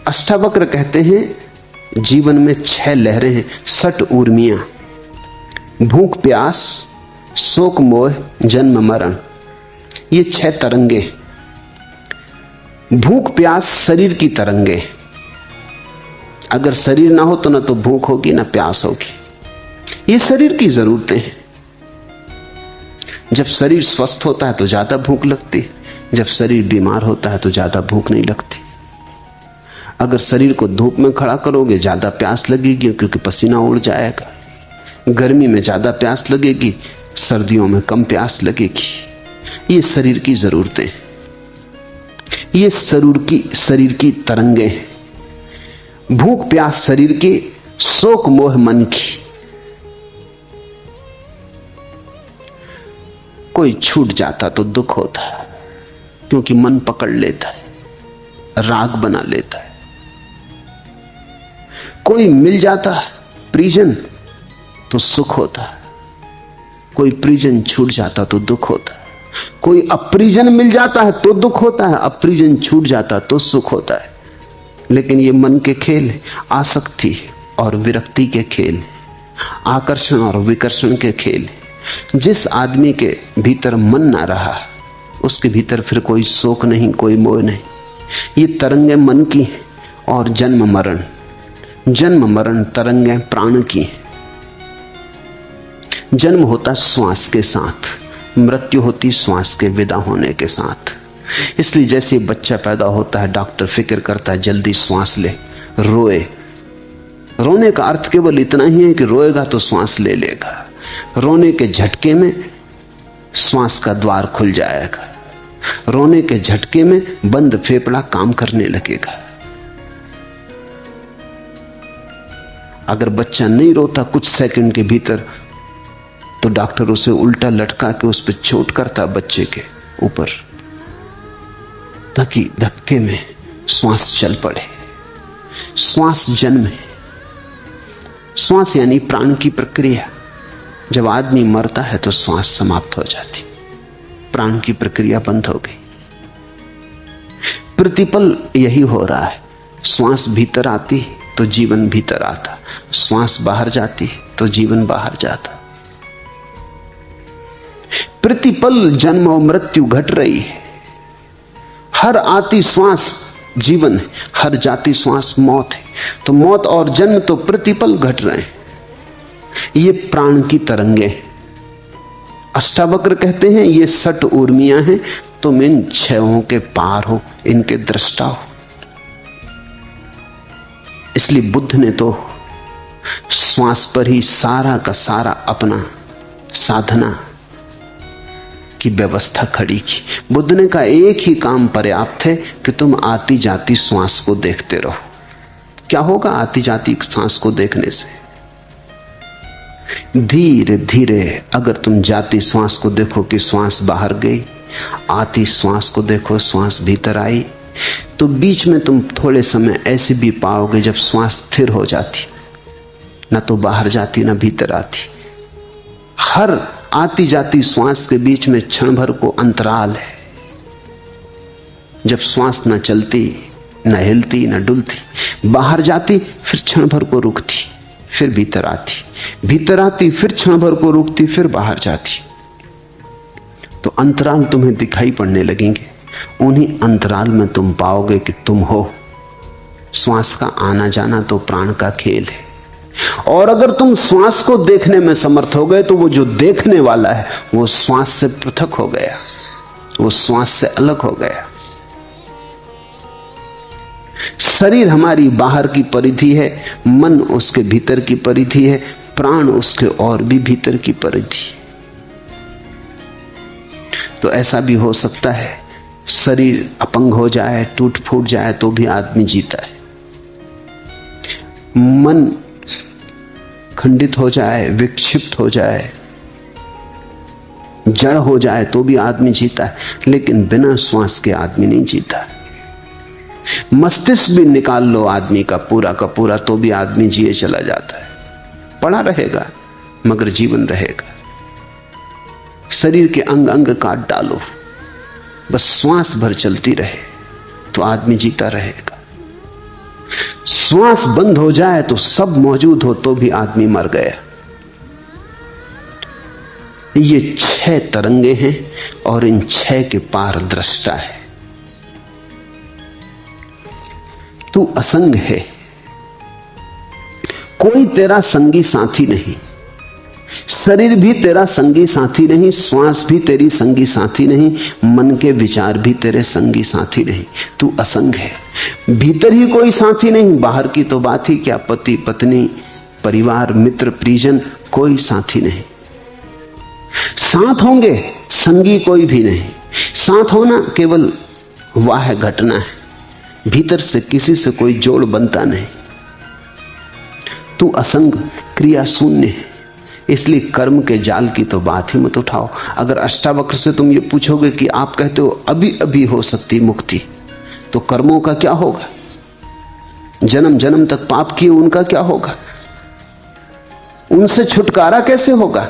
अष्टावक्र कहते हैं जीवन में 6 लहरें हैं, 6 ऊर्मियां, भूख प्यास, शोक मोह, जन्म मरण। ये 6 तरंगे। भूख प्यास शरीर की तरंगे। अगर शरीर ना हो तो ना तो भूख होगी ना प्यास होगी। ये शरीर की जरूरतें हैं। जब शरीर स्वस्थ होता है तो ज्यादा भूख लगती है, जब शरीर बीमार होता है तो ज्यादा भूख नहीं लगती। अगर शरीर को धूप में खड़ा करोगे ज्यादा प्यास लगेगी क्योंकि पसीना उड़ जाएगा। गर्मी में ज्यादा प्यास लगेगी, सर्दियों में कम प्यास लगेगी। ये शरीर की जरूरतें, ये शरीर की तरंगे हैं। भूख प्यास शरीर की, शोक मोह मन की। कोई छूट जाता तो दुख होता है क्योंकि मन पकड़ लेता है, राग बना लेता है। कोई मिल जाता है परिजन तो सुख होता है, कोई परिजन छूट जाता तो दुख होता है। कोई अपरिजन मिल जाता है तो दुख होता है, अपरिजन छूट जाता तो सुख होता है। लेकिन ये मन के खेल, आसक्ति और विरक्ति के खेल, आकर्षण और विकर्षण के खेल। जिस आदमी के भीतर मन ना रहा उसके भीतर फिर कोई शोक नहीं, कोई मोह नहीं। ये तरंगें मन की हैं और जन्म मरण तरंगें प्राण की हैं। जन्म होता श्वास के साथ, मृत्यु होती श्वास के विदा होने के साथ। इसलिए जैसे बच्चा पैदा होता है डॉक्टर फिक्र करता है जल्दी श्वास ले, रोए। रोने का अर्थ केवल इतना ही है कि रोएगा तो श्वास ले लेगा। रोने के झटके में श्वास का द्वार खुल जाएगा, रोने के झटके में बंद फेफड़ा काम करने लगेगा। अगर बच्चा नहीं रोता कुछ सेकंड के भीतर तो डॉक्टर उसे उल्टा लटका के उस पर चोट करता बच्चे के ऊपर, ताकि धक्के में श्वास चल पड़े। श्वास जन्म है। श्वास यानी प्राण की प्रक्रिया। जब आदमी मरता है तो श्वास समाप्त हो जाती, प्राण की प्रक्रिया बंद हो गई। प्रतिपल यही हो रहा है। श्वास भीतर आती तो जीवन भीतर आता, श्वास बाहर जाती तो जीवन बाहर जाता। प्रतिपल जन्म और मृत्यु घट रही है। हर आती श्वास जीवन है, हर जाती श्वास मौत है। तो मौत और जन्म तो प्रतिपल घट रहे हैं। ये प्राण की तरंगे। अष्टावक्र कहते हैं ये 6 ऊर्मियां हैं, तुम इन 6 के पार हो, इनके दृष्टा हो। इसलिए बुद्ध ने तो श्वास पर ही सारा का सारा अपना साधना की व्यवस्था खड़ी की। बुद्ध ने कहा एक ही काम पर्याप्त है कि तुम आती जाती श्वास को देखते रहो। क्या होगा आती जाती सांस को देखने से? धीरे धीरे अगर तुम जाती श्वास को देखो कि श्वास बाहर गई, आती श्वास को देखो श्वास भीतर आई, तो बीच में तुम थोड़े समय ऐसे भी पाओगे जब श्वास स्थिर हो जाती, ना तो बाहर जाती ना भीतर आती। हर आती जाती श्वास के बीच में क्षण भर को अंतराल है, जब श्वास न चलती, न हिलती, न डुलती, बाहर जाती, फिर क्षण भर को रुकती, फिर भीतर आती, फिर क्षण भर को रुकती, फिर बाहर जाती। तो अंतराल तुम्हें दिखाई पड़ने लगेंगे। उन्हीं अंतराल में तुम पाओगे कि तुम हो। श्वास का आना जाना तो प्राण का खेल है, और अगर तुम श्वास को देखने में समर्थ हो गए तो वो जो देखने वाला है वो श्वास से पृथक हो गया, वो श्वास से अलग हो गया। शरीर हमारी बाहर की परिधि है, मन उसके भीतर की परिधि है, प्राण उसके और भी भीतर की परिधि। तो ऐसा भी हो सकता है शरीर अपंग हो जाए, टूट फूट जाए, तो भी आदमी जीता है। मन खंडित हो जाए, विक्षिप्त हो जाए, जड़ हो जाए, तो भी आदमी जीता है, लेकिन बिना श्वास के आदमी नहीं जीता। मस्तिष्क भी निकाल लो आदमी का पूरा, तो भी आदमी जिए चला जाता है। पड़ा रहेगा मगर जीवन रहेगा। शरीर के अंग अंग काट डालो, बस श्वास भर चलती रहे तो आदमी जीता रहेगा। श्वास बंद हो जाए तो सब मौजूद हो तो भी आदमी मर गया। ये 6 तरंगे हैं और इन 6 के पार दृष्टा है। तू असंग है, कोई तेरा संगी साथी नहीं। शरीर भी तेरा संगी साथी नहीं, श्वास भी तेरी संगी साथी नहीं, मन के विचार भी तेरे संगी साथी नहीं। तू असंग है। भीतर ही कोई साथी नहीं, बाहर की तो बात ही क्या, पति पत्नी परिवार मित्र परिजन कोई साथी नहीं। साथ होंगे संगी कोई भी नहीं। साथ होना केवल वाह घटना है, भीतर से किसी से कोई जोड़ बनता नहीं। तू असंग क्रिया शून्य है, इसलिए कर्म के जाल की तो बात ही मत उठाओ। अगर अष्टावक्र से तुम ये पूछोगे कि आप कहते हो अभी अभी हो सकती मुक्ति, तो कर्मों का क्या होगा? जन्म जन्म तक पाप किए उनका क्या होगा? उनसे छुटकारा कैसे होगा?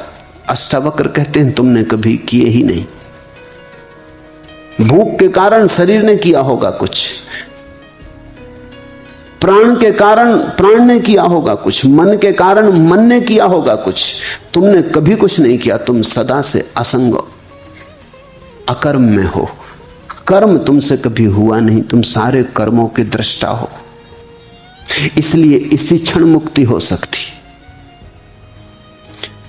अष्टावक्र कहते हैं तुमने कभी किए ही नहीं। भूख के कारण शरीर ने किया होगा कुछ, प्राण के कारण प्राण ने किया होगा कुछ, मन के कारण मन ने किया होगा कुछ। तुमने कभी कुछ नहीं किया, तुम सदा से असंग अकर्म में हो। कर्म तुमसे कभी हुआ नहीं, तुम सारे कर्मों के दृष्टा हो। इसलिए इसी क्षण मुक्ति हो सकती।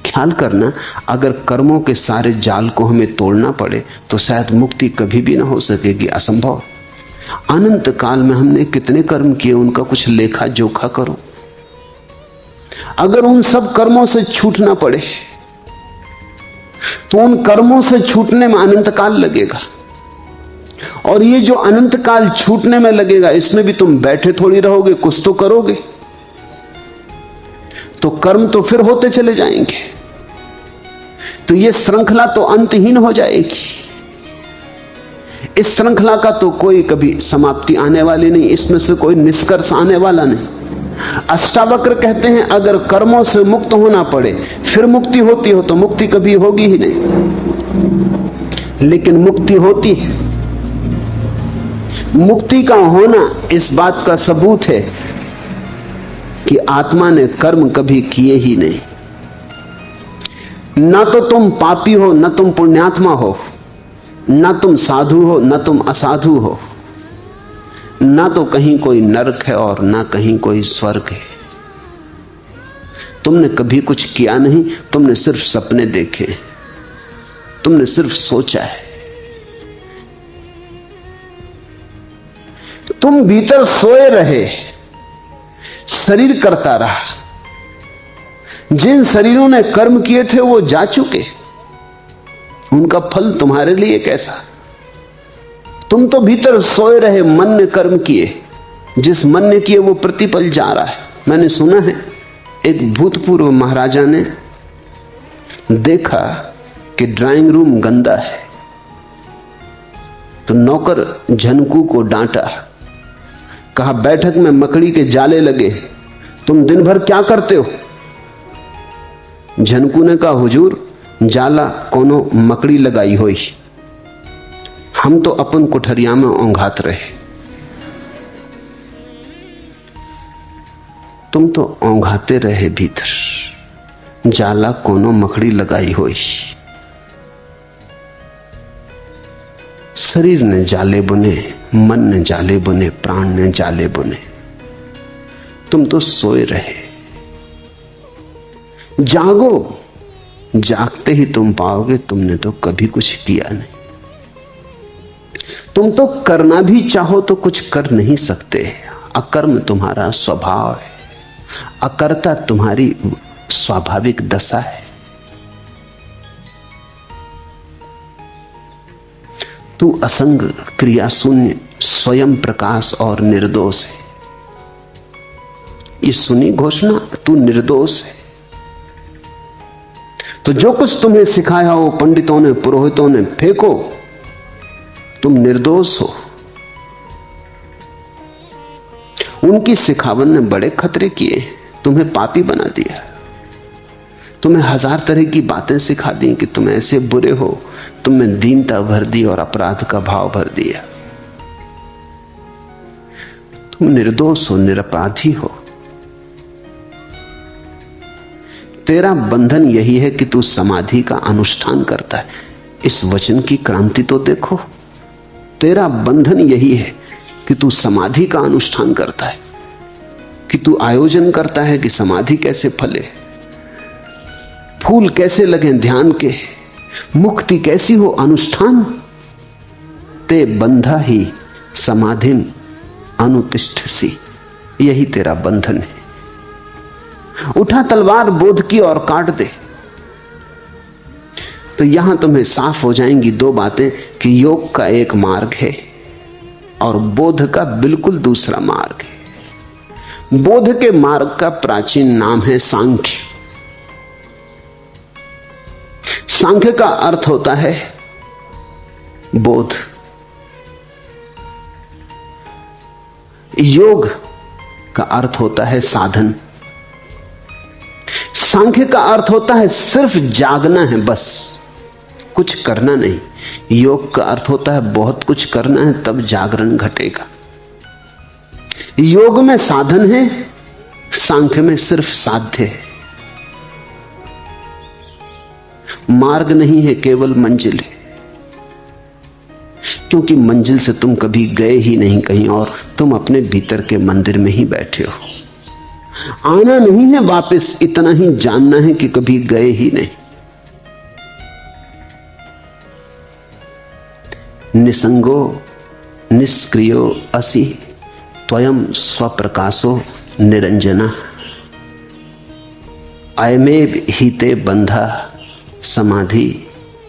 ख्याल करना, अगर कर्मों के सारे जाल को हमें तोड़ना पड़े तो शायद मुक्ति कभी भी ना हो सकेगी, असंभव। अनंत काल में हमने कितने कर्म किए, उनका कुछ लेखा जोखा करो। अगर उन सब कर्मों से छूटना पड़े तो उन कर्मों से छूटने में अनंत काल लगेगा, और ये जो अनंत काल छूटने में लगेगा इसमें भी तुम बैठे थोड़ी रहोगे, कुछ तो करोगे। तो कर्म तो फिर होते चले जाएंगे, तो ये श्रृंखला तो अंतहीन हो जाएगी। इस श्रृंखला का तो कोई कभी समाप्ति आने वाली नहीं, इसमें से कोई निष्कर्ष आने वाला नहीं। अष्टावक्र कहते हैं अगर कर्मों से मुक्त होना पड़े फिर मुक्ति होती हो तो मुक्ति कभी होगी ही नहीं। लेकिन मुक्ति होती है। मुक्ति का होना इस बात का सबूत है कि आत्मा ने कर्म कभी किए ही नहीं। ना तो तुम पापी हो, ना तुम पुण्यात्मा हो, ना तुम साधु हो, ना तुम असाधु हो, ना तो कहीं कोई नरक है और ना कहीं कोई स्वर्ग है। तुमने कभी कुछ किया नहीं, तुमने सिर्फ सपने देखे, तुमने सिर्फ सोचा है। तुम भीतर सोए रहे, शरीर करता रहा। जिन शरीरों ने कर्म किए थे वो जा चुके, उनका फल तुम्हारे लिए कैसा? तुम तो भीतर सोए रहे, मन ने कर्म किए, जिस मन ने किए वो प्रतिपल जा रहा है। मैंने सुना है एक भूतपूर्व महाराजा ने देखा कि ड्राइंग रूम गंदा है, तो नौकर झनकू को डांटा, कहा बैठक में मकड़ी के जाले लगे, तुम दिन भर क्या करते हो? झनकू ने कहा हुजूर जाला कोनो मकड़ी लगाई होई, हम तो अपन कोठरिया में ओंघात रहे। तुम तो ओंघाते रहे भीतर, जाला कोनो मकड़ी लगाई होई। शरीर ने जाले बुने, मन ने जाले बुने, प्राण ने जाले बुने। तुम तो सोए रहे। जागो, जागते ही तुम पाओगे तुमने तो कभी कुछ किया नहीं। तुम तो करना भी चाहो तो कुछ कर नहीं सकते। अकर्म तुम्हारा स्वभाव है, अकर्ता तुम्हारी स्वाभाविक दशा है। तू असंग, क्रिया शून्य, स्वयं प्रकाश और निर्दोष है। ये सुनी घोषणा, तू निर्दोष है। तो जो कुछ तुम्हें सिखाया हो पंडितों ने, पुरोहितों ने, फेंको। तुम निर्दोष हो। उनकी सिखावन ने बड़े खतरे किए, तुम्हें पापी बना दिया। तुम्हें हजार तरह की बातें सिखा दी कि तुम ऐसे बुरे हो, तुमने दीनता भर दी और अपराध का भाव भर दिया। तुम निर्दोष हो, निरपराधी हो। तेरा बंधन यही है कि तू समाधि का अनुष्ठान करता है। इस वचन की क्रांति तो देखो। तेरा बंधन यही है कि तू समाधि का अनुष्ठान करता है, कि तू आयोजन करता है कि समाधि कैसे फले, फूल कैसे लगे ध्यान के, मुक्ति कैसी हो अनुष्ठान। ते बंधा ही समाधिम अनुतिष्ठसी, यही तेरा बंधन है। उठा तलवार बोध की और काट दे। तो यहां तुम्हें साफ हो जाएंगी दो बातें कि योग का एक मार्ग है और बोध का बिल्कुल दूसरा मार्ग है। बोध के मार्ग का प्राचीन नाम है सांख्य। सांख्य का अर्थ होता है बोध। योग का अर्थ होता है साधन। सांख्य का अर्थ होता है सिर्फ जागना है, बस कुछ करना नहीं। योग का अर्थ होता है बहुत कुछ करना है, तब जागरण घटेगा। योग में साधन है, सांख्य में सिर्फ साध्य है। मार्ग नहीं है, केवल मंजिल है। क्योंकि मंजिल से तुम कभी गए ही नहीं कहीं और, तुम अपने भीतर के मंदिर में ही बैठे हो। आना नहीं है वापस, इतना ही जानना है कि कभी गए ही नहीं। निसंगो निष्क्रियो असि त्वयं स्वप्रकाशो निरंजना अयमेव हिते बंधा समाधि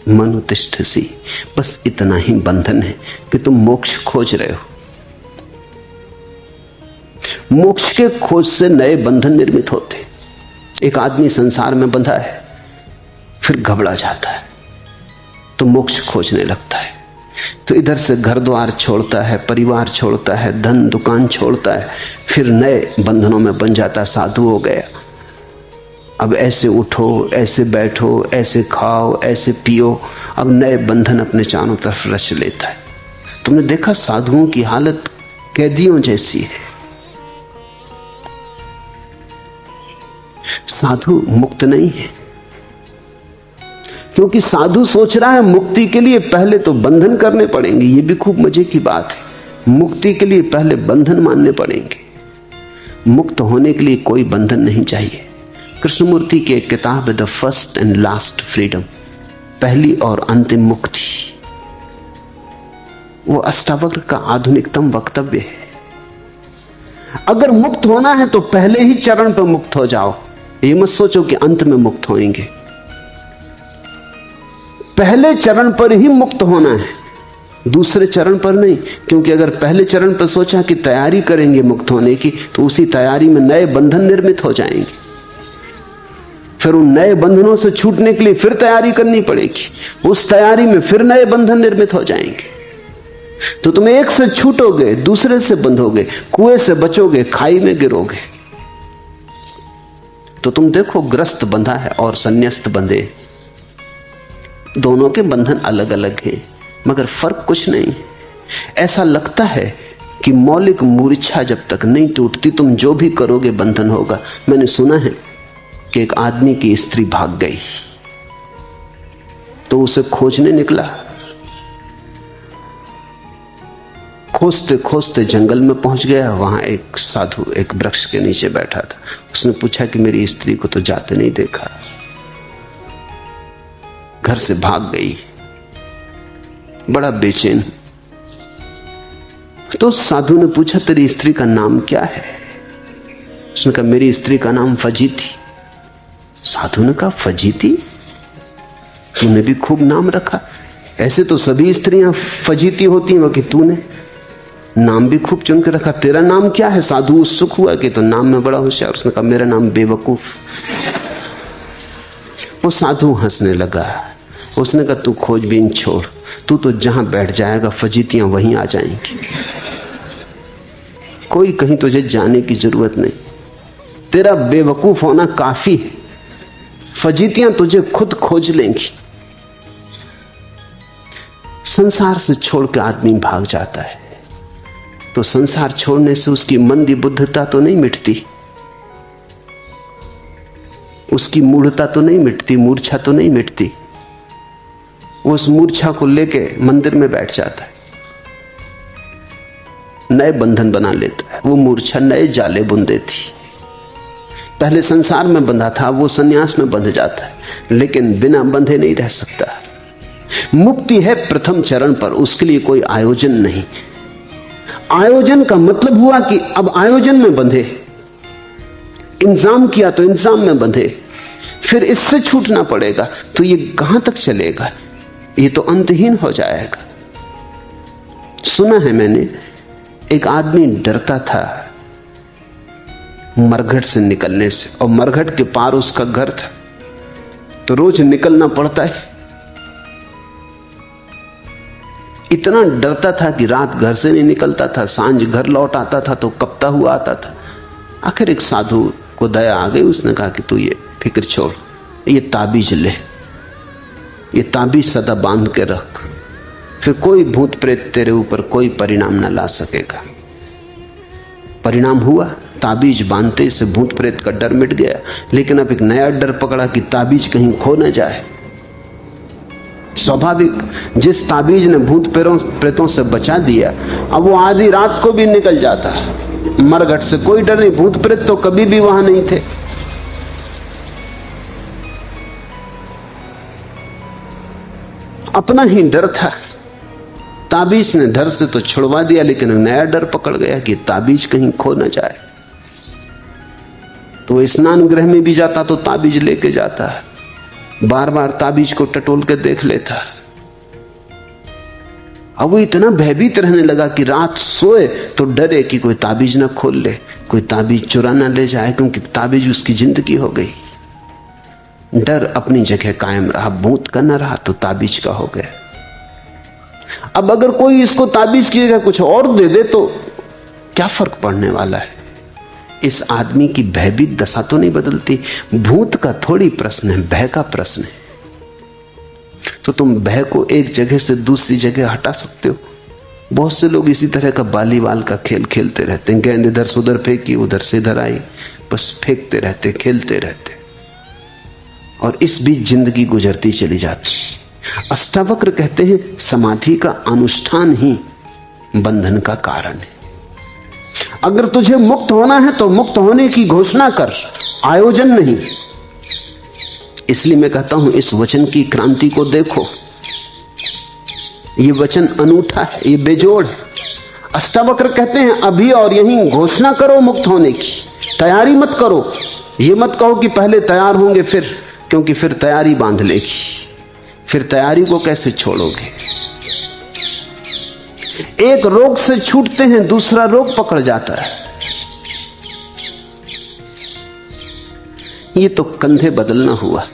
मनुतिष्ठसी। बस इतना ही बंधन है कि तुम मोक्ष खोज रहे हो। मोक्ष के खोज से नए बंधन निर्मित होते। एक आदमी संसार में बंधा है, फिर घबरा जाता है तो मोक्ष खोजने लगता है। तो इधर से घर द्वार छोड़ता है, परिवार छोड़ता है, धन दुकान छोड़ता है, फिर नए बंधनों में बन जाता। साधु हो गया, अब ऐसे उठो, ऐसे बैठो, ऐसे खाओ, ऐसे पियो। अब नए बंधन अपने चारों तरफ रच लेता है। तुमने देखा साधुओं की हालत कैदियों जैसी है। साधु मुक्त नहीं है, क्योंकि साधु सोच रहा है मुक्ति के लिए पहले तो बंधन करने पड़ेंगे। ये भी खूब मजे की बात है। मुक्ति के लिए पहले बंधन मानने पड़ेंगे। मुक्त होने के लिए कोई बंधन नहीं चाहिए। कृष्णमूर्ति की एक किताब है the first and last freedom, पहली और अंतिम मुक्ति। वो अष्टावक्र का आधुनिकतम वक्तव्य है। अगर मुक्त होना है तो पहले ही चरण पर मुक्त हो जाओ। ये मत सोचो कि अंत में मुक्त होएंगे। पहले चरण पर ही मुक्त होना है, दूसरे चरण पर नहीं। क्योंकि अगर पहले चरण पर सोचा कि तैयारी करेंगे मुक्त होने की, तो उसी तैयारी में नए बंधन निर्मित हो जाएंगे। फिर उन नए बंधनों से छूटने के लिए फिर तैयारी करनी पड़ेगी। उस तैयारी में फिर नए बंधन निर्मित हो जाएंगे। तो तुम एक से छूटोगे, दूसरे से बंधोगे, कुएं से बचोगे, खाई में गिरोगे। तो तुम देखो, ग्रस्त बंधा है और संन्यास्त बंधे, दोनों के बंधन अलग अलग हैं, मगर फर्क कुछ नहीं। ऐसा लगता है कि मौलिक मूर्छा जब तक नहीं टूटती, तुम जो भी करोगे बंधन होगा। मैंने सुना है कि एक आदमी की स्त्री भाग गई, तो उसे खोजने निकला। खोजते खोजते जंगल में पहुंच गया। वहां एक साधु एक वृक्ष के नीचे बैठा था। उसने पूछा कि मेरी स्त्री को तो जाते नहीं देखा, घर से भाग गई, बड़ा बेचैन। तो उस साधु ने पूछा तेरी स्त्री का नाम क्या है? उसने कहा मेरी स्त्री का नाम फजीती। साधु ने कहा फजीती? तूने भी खूब नाम रखा। ऐसे तो सभी स्त्रियां फजीती होती हैं, कि तूने नाम भी खूब चुन के रखा। तेरा नाम क्या है? साधु उत्सुक हुआ कि तो नाम में बड़ा होशियार। उसने कहा मेरा नाम बेवकूफ। वो साधु हंसने लगा। उसने कहा तू खोजबीन छोड़, तू तो जहां बैठ जाएगा फजीतियां वहीं आ जाएंगी। कोई कहीं तुझे जाने की जरूरत नहीं, तेरा बेवकूफ होना काफी है, फजीतियां तुझे खुद खोज लेंगी। संसार से छोड़ के आदमी भाग जाता है तो संसार छोड़ने से उसकी मंदी बुद्धता तो नहीं मिटती, उसकी मूढ़ता तो नहीं मिटती, मूर्छा तो नहीं मिटती। वो उस मूर्छा को लेके मंदिर में बैठ जाता है, नए बंधन बना लेता है। वो मूर्छा नए जाले बुन देती। पहले संसार में बंधा था, वो सन्यास में बंध जाता है, लेकिन बिना बंधे नहीं रह सकता। मुक्ति है प्रथम चरण पर, उसके लिए कोई आयोजन नहीं। आयोजन का मतलब हुआ कि अब आयोजन में बंधे, इंतजाम किया तो इंतजाम में बंधे, फिर इससे छूटना पड़ेगा तो ये कहां तक चलेगा? ये तो अंतहीन हो जाएगा। सुना है मैंने, एक आदमी डरता था मरघट से निकलने से, और मरघट के पार उसका घर था, तो रोज निकलना पड़ता है। इतना डरता था कि रात घर से नहीं निकलता था, सांझ घर लौट आता था तो कपता हुआ आता था। आखिर एक साधु को दया आ गई, उसने कहा कि तू ये फिक्र छोड़, ये ताबीज ले, ये ताबीज सदा बांध के रख, फिर कोई भूत प्रेत तेरे ऊपर कोई परिणाम न ला सकेगा। परिणाम हुआ, ताबीज बांधते से भूत प्रेत का डर मिट गया। लेकिन अब एक नया डर पकड़ा कि ताबीज कहीं खो न जाए। स्वाभाविक, जिस ताबीज ने भूत प्रेतों से बचा दिया, अब वो आधी रात को भी निकल जाता है। मरघट से कोई डर नहीं, भूत प्रेत तो कभी भी वहां नहीं थे। अपना ही डर था। ताबीज ने डर से तो छुड़वा दिया, लेकिन नया डर पकड़ गया कि ताबीज कहीं खो न जाए। तो स्नान गृह में भी जाता तो ताबीज लेके जाता है, बार बार ताबीज को टटोल के देख लेता। अब वो इतना भयभीत रहने लगा कि रात सोए तो डरे कि कोई ताबीज ना खोल ले, कोई ताबीज चुरा ना ले जाए, क्योंकि ताबीज उसकी जिंदगी हो गई। डर अपनी जगह कायम रहा, भूत का न रहा तो ताबीज का हो गया। अब अगर कोई इसको ताबीज की जगह कुछ और दे दे तो क्या फर्क पड़ने वाला है? इस आदमी की भयभीत दशा तो नहीं बदलती। भूत का थोड़ी प्रश्न है, भय का प्रश्न है। तो तुम भय को एक जगह से दूसरी जगह हटा सकते हो। बहुत से लोग इसी तरह का बालीवाल का खेल खेलते रहते हैं। गेंद इधर से उधर फेंकी, उधर से इधर आई, बस फेंकते रहते, खेलते रहते, और इस बीच जिंदगी गुजरती चली जाती। अष्टावक्र कहते हैं समाधि का अनुष्ठान ही बंधन का कारण है। अगर तुझे मुक्त होना है तो मुक्त होने की घोषणा कर, आयोजन नहीं। इसलिए मैं कहता हूं इस वचन की क्रांति को देखो। यह वचन अनूठा है, यह बेजोड़ है। अष्टावक्र कहते हैं अभी और यहीं घोषणा करो मुक्त होने की, तैयारी मत करो। यह मत कहो कि पहले तैयार होंगे फिर, क्योंकि फिर तैयारी बांध लेगी, फिर तैयारी को कैसे छोड़ोगे? एक रोग से छूटते हैं, दूसरा रोग पकड़ जाता है। ये तो कंधे बदलना हुआ।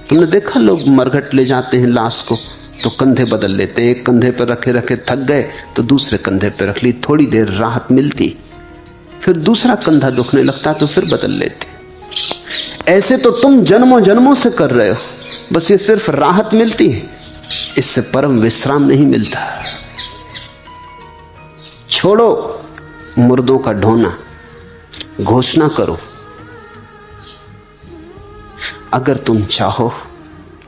तुमने देखा लोग मरघट ले जाते हैं लाश को तो कंधे बदल लेते हैं। एक कंधे पर रखे रखे थक गए तो दूसरे कंधे पर रख ली, थोड़ी देर राहत मिलती, फिर दूसरा कंधा दुखने लगता तो फिर बदल लेते। ऐसे तो तुम जन्मों जन्मों से कर रहे हो, बस ये सिर्फ राहत मिलती है, इससे परम विश्राम नहीं मिलता। छोड़ो मुर्दों का ढोना, घोषणा करो। अगर तुम चाहो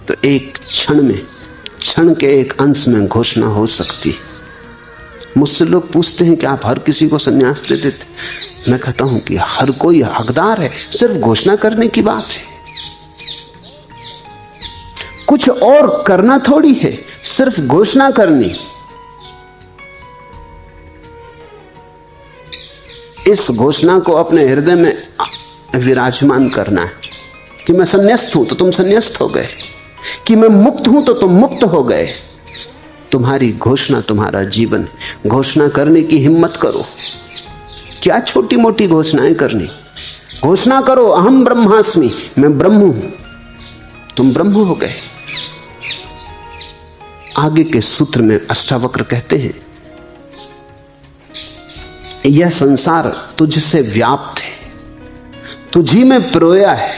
तो एक क्षण में, क्षण के एक अंश में घोषणा हो सकती। मुझसे लोग पूछते हैं कि आप हर किसी को संन्यास दे देते। मैं कहता हूं कि हर कोई हकदार है, सिर्फ घोषणा करने की बात है। कुछ और करना थोड़ी है, सिर्फ घोषणा करनी। इस घोषणा को अपने हृदय में विराजमान करना है कि मैं संन्यास्त हूं तो तुम संन्यास्त हो गए, कि मैं मुक्त हूं तो तुम मुक्त हो गए। तुम्हारी घोषणा तुम्हारा जीवन। घोषणा करने की हिम्मत करो। क्या छोटी मोटी घोषणाएं करनी? घोषणा करो, अहम ब्रह्मास्मि, मैं ब्रह्म हूं। तुम ब्रह्म हो गए। आगे के सूत्र में अष्टावक्र कहते हैं, यह संसार तुझसे व्याप्त है, तुझी में प्रोया है,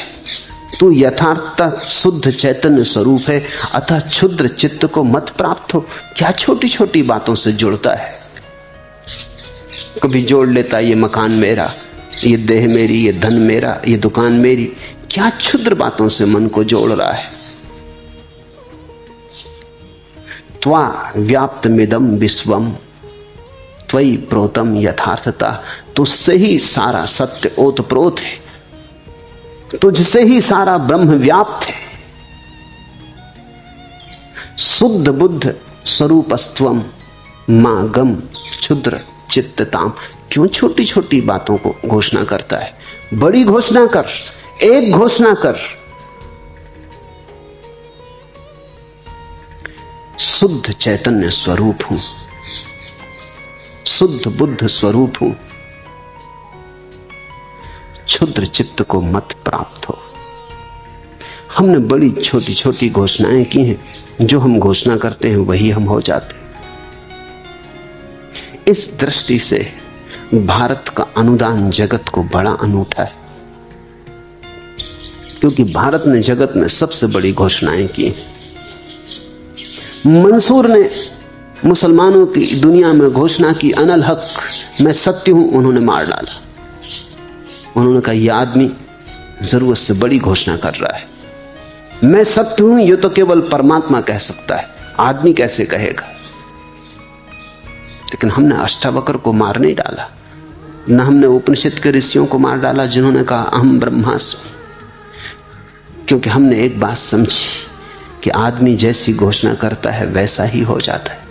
तू यथार्थ शुद्ध चैतन्य स्वरूप है, अतः क्षुद्र चित्त को मत प्राप्त हो। क्या छोटी छोटी बातों से जुड़ता है? कभी जोड़ लेता ये मकान मेरा, ये देह मेरी, ये धन मेरा, ये दुकान मेरी। क्या क्षुद्र बातों से मन को जोड़ रहा है। त्वा व्याप्त मिदम विश्वम त्वयि प्रोतम यथार्थता। तुझसे ही सारा सत्य ओतप्रोत है, तुझसे ही सारा ब्रह्म व्याप्त है। शुद्ध बुद्ध स्वरूपस्त्वम मागम क्षुद्र चित्तताम। क्यों छोटी छोटी बातों को घोषणा करता है? बड़ी घोषणा कर, एक घोषणा कर। शुद्ध चैतन्य स्वरूप हूं, शुद्ध बुद्ध स्वरूप हूं, क्षुद्र चित्त को मत प्राप्त हो। हमने बड़ी छोटी छोटी घोषणाएं की हैं, जो हम घोषणा करते हैं वही हम हो जाते हैं। इस दृष्टि से भारत का अनुदान जगत को बड़ा अनूठा है, क्योंकि भारत ने जगत में सबसे बड़ी घोषणाएं की। मंसूर ने मुसलमानों की दुनिया में घोषणा की, अनल हक, मैं सत्य हूं, उन्होंने मार डाला। उन्होंने कहा यह आदमी जरूरत से बड़ी घोषणा कर रहा है। मैं सत्य हूं यह तो केवल परमात्मा कह सकता है, आदमी कैसे कहेगा। लेकिन हमने अष्टावक्र को मार नहीं डाला, न हमने उपनिषद के ऋषियों को मार डाला जिन्होंने कहा अहम ब्रह्मास्मि, क्योंकि हमने एक बात समझी कि आदमी जैसी घोषणा करता है वैसा ही हो जाता है।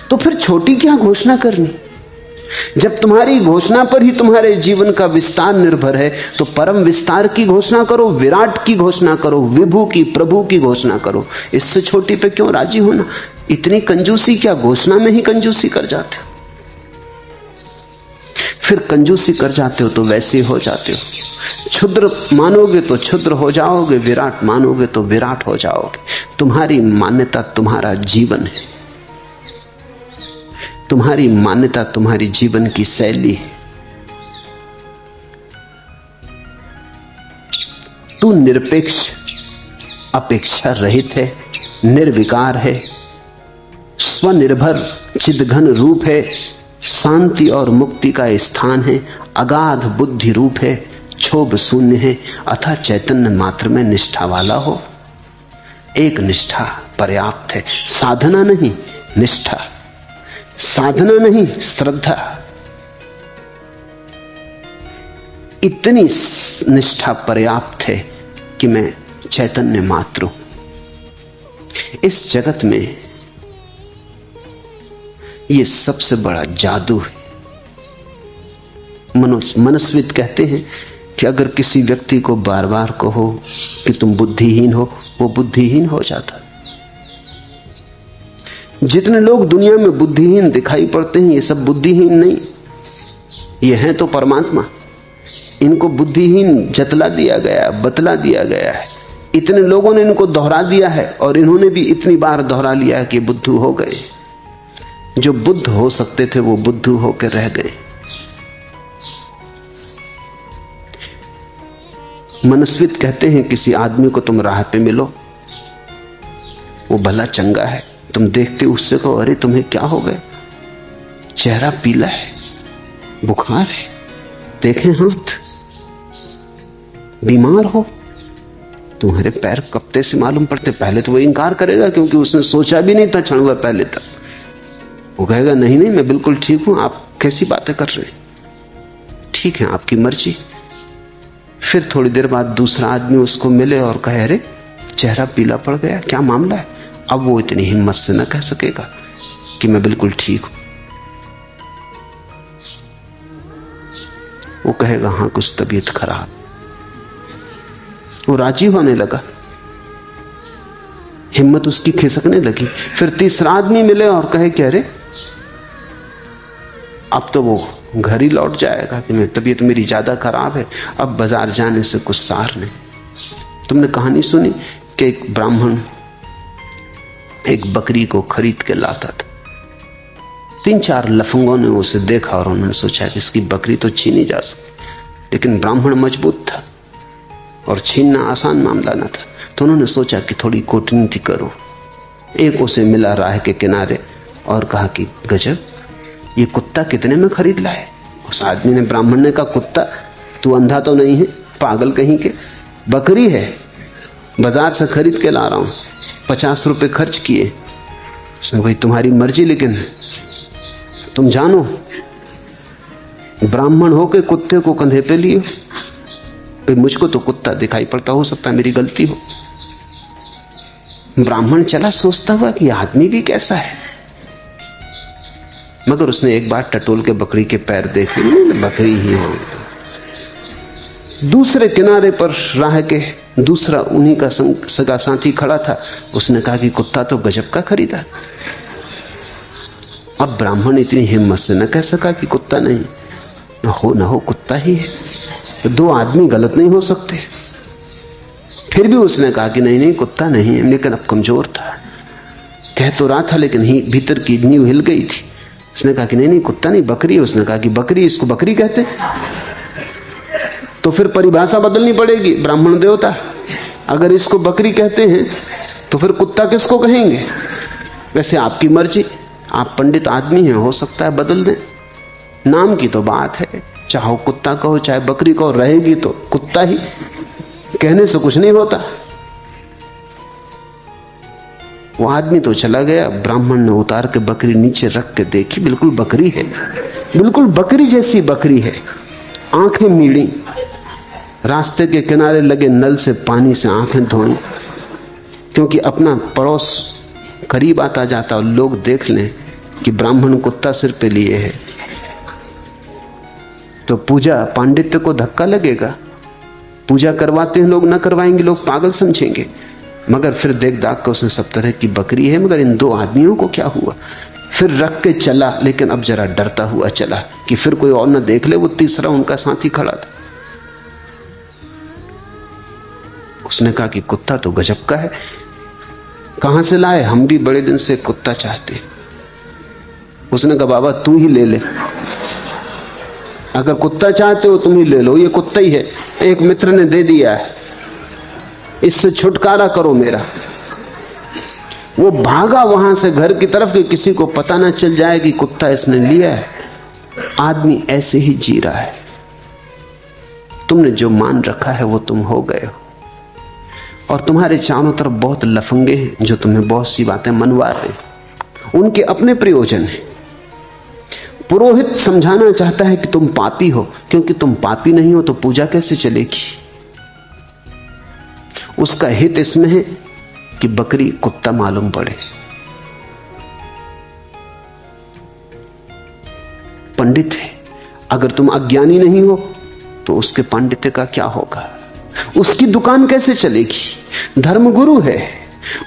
तो फिर छोटी क्या घोषणा करनी? जब तुम्हारी घोषणा पर ही तुम्हारे जीवन का विस्तार निर्भर है, तो परम विस्तार की घोषणा करो, विराट की घोषणा करो, विभु की, प्रभु की घोषणा करो। इससे छोटी पे क्यों राजी होना? इतनी कंजूसी क्या? घोषणा में ही कंजूसी कर जाते हो। फिर कंजूसी कर जाते हो तो वैसे ही हो जाते हो। क्षुद्र मानोगे तो क्षुद्र हो जाओगे, विराट मानोगे तो विराट हो जाओगे। तुम्हारी मान्यता तुम्हारा जीवन है, तुम्हारी मान्यता तुम्हारी जीवन की शैली है। तू निरपेक्ष, अपेक्षा रहित है, निर्विकार है, स्वनिर्भर चिदघन रूप है, शांति और मुक्ति का स्थान है, अगाध बुद्धि रूप है, क्षोभ शून्य है, अथा चैतन्य मात्र में निष्ठा वाला हो। एक निष्ठा पर्याप्त है, साधना नहीं, निष्ठा। साधना नहीं, श्रद्धा। इतनी निष्ठा पर्याप्त है कि मैं चैतन्य मात्र हूं। इस जगत में यह सबसे बड़ा जादू है। मनस्विद कहते हैं कि अगर किसी व्यक्ति को बार बार कहो कि तुम बुद्धिहीन हो, वो बुद्धिहीन हो जाता। जितने लोग दुनिया में बुद्धिहीन दिखाई पड़ते हैं, ये सब बुद्धिहीन नहीं, ये हैं तो परमात्मा। इनको बुद्धिहीन जतला दिया गया, बतला दिया गया है। इतने लोगों ने इनको दोहरा दिया है और इन्होंने भी इतनी बार दोहरा लिया कि बुद्धू हो गए। जो बुद्ध हो सकते थे वो बुद्धू होकर रह गए। मनस्वित कहते हैं किसी आदमी को तुम राह पे मिलो, वो भला चंगा है, तुम देखते उससे कहो अरे तुम्हें क्या हो गया, चेहरा पीला है, बुखार है, देखें हाथ, बीमार हो, तुम्हारे पैर कपते से मालूम पड़ते। पहले तो वो इंकार करेगा क्योंकि उसने सोचा भी नहीं था क्षण भर पहले तक। वो कहेगा नहीं नहीं मैं बिल्कुल ठीक हूं, आप कैसी बातें कर रहे हैं? ठीक है, आपकी मर्जी। फिर थोड़ी देर बाद दूसरा आदमी उसको मिले और कहे अरे चेहरा पीला पड़ गया, क्या मामला है? अब वो इतनी हिम्मत से न कह सकेगा कि मैं बिल्कुल ठीक हूं। वो कहेगा हाँ कुछ तबीयत खराब। वो राजी होने लगा, हिम्मत उसकी खिसकने लगी। फिर तीसरा आदमी मिले और कहे कि अरे अब तो वो घर ही लौट जाएगा कि मैं तबीयत मेरी ज्यादा खराब है, अब बाजार जाने से कुछ सार नहीं। तुमने कहानी सुनी कि एक ब्राह्मण एक बकरी को खरीद के लाता था। 3-4 लफंगों ने उसे देखा और उन्होंने सोचा कि इसकी बकरी तो छीनी जा सकती, लेकिन ब्राह्मण मजबूत था और छीनना आसान मामला न था। तो उन्होंने सोचा कि थोड़ी कूटनीति करो। एक उसे मिला राह के किनारे और कहा कि गजब, ये कुत्ता कितने में खरीद लाए? उस आदमी ने, ब्राह्मण ने कहा कुत्ता? तू अंधा तो नहीं है पागल कहीं के? बकरी है, बाजार से खरीद के ला रहा हूं, 50 रुपए खर्च किए। उसने भाई तुम्हारी मर्जी, लेकिन तुम जानो ब्राह्मण होके कुत्ते को कंधे पे लिए। भाई मुझको तो कुत्ता दिखाई पड़ता, हो सकता है मेरी गलती हो। ब्राह्मण चला सोचता हुआ कि आदमी भी कैसा है, मगर उसने एक बार टटोल के बकरी के पैर देखे, बकरी ही है। दूसरे किनारे पर राह के दूसरा उन्हीं का सगा साथी खड़ा था। उसने कहा कि कुत्ता तो गजब का खरीदा। अब ब्राह्मण इतनी हिम्मत से न कह सका कि कुत्ता नहीं, न हो कुत्ता ही है, तो 2 आदमी गलत नहीं हो सकते। फिर भी उसने कहा कि नहीं नहीं कुत्ता नहीं है, लेकिन अब कमजोर था, कह तो रहा था लेकिन भीतर की नींव हिल गई थी। उसने कहा कि नहीं नहीं कुत्ता नहीं, बकरी है। उसने कहा कि बकरी, इसको बकरी कहते? तो फिर परिभाषा बदलनी पड़ेगी, ब्राह्मण देवता। अगर इसको बकरी कहते हैं तो फिर कुत्ता किसको कहेंगे? वैसे आपकी मर्जी, आप पंडित आदमी हैं, हो सकता है बदल दें। नाम की तो बात है, चाहो कुत्ता कहो चाहे बकरी कहो, रहेगी तो कुत्ता ही, कहने से कुछ नहीं होता। वो आदमी तो चला गया। ब्राह्मण ने उतार के बकरी नीचे रख के देखी, बिल्कुल बकरी है, बिल्कुल बकरी जैसी बकरी है, आंखें मीड़ी। रास्ते के किनारे लगे नल से पानी से आंखें धोई, क्योंकि अपना पड़ोस करीब आता जाता और लोग देख लें कि ब्राह्मण कुत्ता सिर पे लिए है तो पूजा पांडित्य को धक्का लगेगा। पूजा करवाते हैं लोग, ना करवाएंगे लोग पागल समझेंगे। मगर फिर देख दाख कर उसने सब तरह की बकरी है, मगर इन 2 आदमियों को क्या हुआ? फिर रख के चला, लेकिन अब जरा डरता हुआ चला कि फिर कोई और ना देख ले। वो तीसरा उनका साथी खड़ा था। उसने कहा कि कुत्ता तो गजब का है, कहां से लाए? हम भी बड़े दिन से कुत्ता चाहते। उसने कहा बाबा तू ही ले ले, अगर कुत्ता चाहते हो तुम ही ले लो, ये कुत्ता ही है, एक मित्र ने दे दिया है, इससे छुटकारा करो मेरा। वो भागा वहां से घर की तरफ कि किसी को पता ना चल जाए कि कुत्ता इसने लिया है। आदमी ऐसे ही जी रहा है। तुमने जो मान रखा है वो तुम हो गए हो, और तुम्हारे चारों तरफ बहुत लफंगे हैं जो तुम्हें बहुत सी बातें मनवा रहे हैं। उनके अपने प्रयोजन हैं। पुरोहित समझाना चाहता है कि तुम पापी हो, क्योंकि तुम पापी नहीं हो तो पूजा कैसे चलेगी। उसका हित इसमें है कि बकरी कुत्ता मालूम पड़े। पंडित है, अगर तुम अज्ञानी नहीं हो तो उसके पांडित्य का क्या होगा? उसकी दुकान कैसे चलेगी? धर्मगुरु है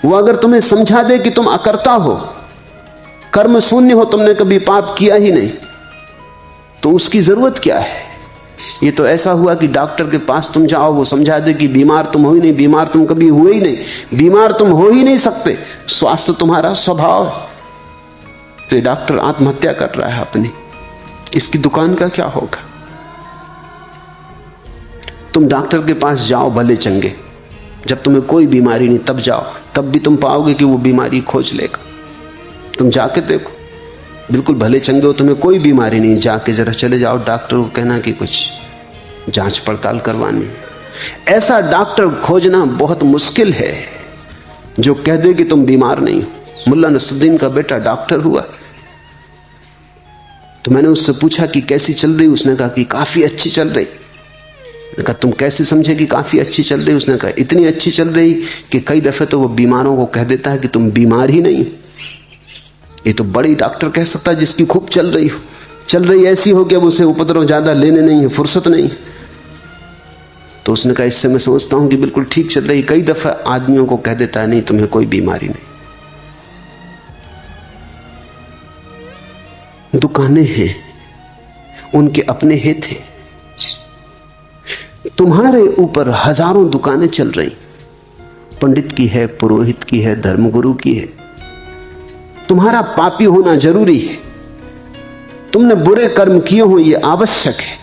वो, अगर तुम्हें समझा दे कि तुम अकर्ता हो, कर्म शून्य हो, तुमने कभी पाप किया ही नहीं, तो उसकी जरूरत क्या है? ये तो ऐसा हुआ कि डॉक्टर के पास तुम जाओ, वो समझा दे कि बीमार तुम हो ही नहीं, बीमार तुम कभी हुए ही नहीं, बीमार तुम हो ही नहीं सकते, स्वास्थ्य तुम्हारा स्वभाव है। तो ये डॉक्टर आत्महत्या कर रहा है अपनी, इसकी दुकान का क्या होगा? तुम डॉक्टर के पास जाओ भले चंगे, जब तुम्हें कोई बीमारी नहीं तब जाओ, तब भी तुम पाओगे कि वो बीमारी खोज लेगा। तुम जाके देखो, बिल्कुल भले चंगे हो, तुम्हें कोई बीमारी नहीं, जाके जरा चले जाओ डॉक्टर को कहना कि कुछ जांच पड़ताल करवानी। ऐसा डॉक्टर खोजना बहुत मुश्किल है जो कह दे कि तुम बीमार नहीं हो। मुल्ला नसरुद्दीन का बेटा डॉक्टर हुआ, तो मैंने उससे पूछा कि कैसी चल रही? उसने कहा कि काफी अच्छी चल रही। मैंने कहा तुम कैसे समझे कि काफी अच्छी चल रही? उसने कहा इतनी अच्छी चल रही कि कई दफे तो वो बीमारों को कह देता है कि तुम बीमार ही नहीं। ये तो बड़ी डॉक्टर कह सकता है जिसकी खूब चल रही ऐसी हो कि अब उसे उपद्रव ज्यादा लेने नहीं है, फुर्सत नहीं। तो उसने कहा इससे मैं समझता हूं कि बिल्कुल ठीक चल रही। कई दफा आदमियों को कह देता है नहीं तुम्हें कोई बीमारी नहीं। दुकानें हैं, उनके अपने हित हैं। तुम्हारे ऊपर हजारों दुकानें चल रही, पंडित की है, पुरोहित की है, धर्मगुरु की है। तुम्हारा पापी होना जरूरी है, तुमने बुरे कर्म किए हो ये आवश्यक है,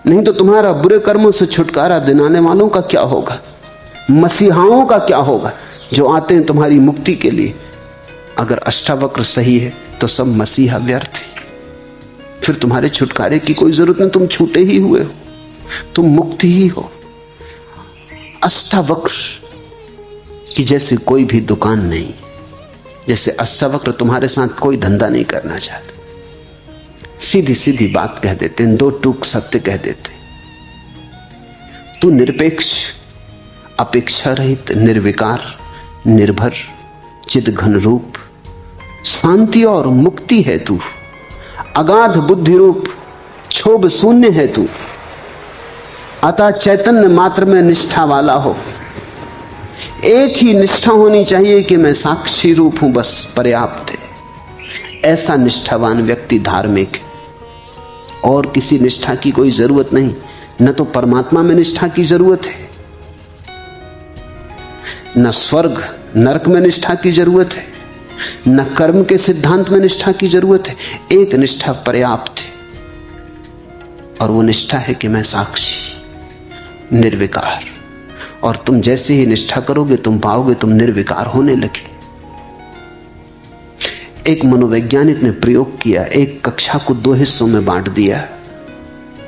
नहीं तो तुम्हारा बुरे कर्मों से छुटकारा दिलाने वालों का क्या होगा, मसीहाओं का क्या होगा जो आते हैं तुम्हारी मुक्ति के लिए। अगर अष्टावक्र सही है तो सब मसीहा व्यर्थ है, फिर तुम्हारे छुटकारे की कोई जरूरत नहीं, तुम छूटे ही हुए हो, तुम मुक्त ही हो। अष्टावक्र की जैसे कोई भी दुकान नहीं, जैसे अष्टावक्र तुम्हारे साथ कोई धंधा नहीं करना चाहते, सीधी सीधी बात कह देते हैं, दो टूक सत्य कह देते। तू निरपेक्ष, अपेक्षा रहित, निर्विकार, निर्भर, चिद घन रूप, शांति और मुक्ति है तू, अगाध बुद्धि रूप, क्षोभ शून्य है तू, अतः चैतन्य मात्र में निष्ठा वाला हो। एक ही निष्ठा होनी चाहिए कि मैं साक्षी रूप हूं, बस पर्याप्त है। ऐसा निष्ठावान व्यक्ति धार्मिक है, और किसी निष्ठा की कोई जरूरत नहीं। न तो परमात्मा में निष्ठा की जरूरत है, न स्वर्ग नरक में निष्ठा की जरूरत है, न कर्म के सिद्धांत में निष्ठा की जरूरत है। एक निष्ठा पर्याप्त है, और वो निष्ठा है कि मैं साक्षी, निर्विकार। और तुम जैसे ही निष्ठा करोगे तुम पाओगे तुम निर्विकार होने लगे। एक मनोवैज्ञानिक ने प्रयोग किया, एक कक्षा को दो हिस्सों में बांट दिया,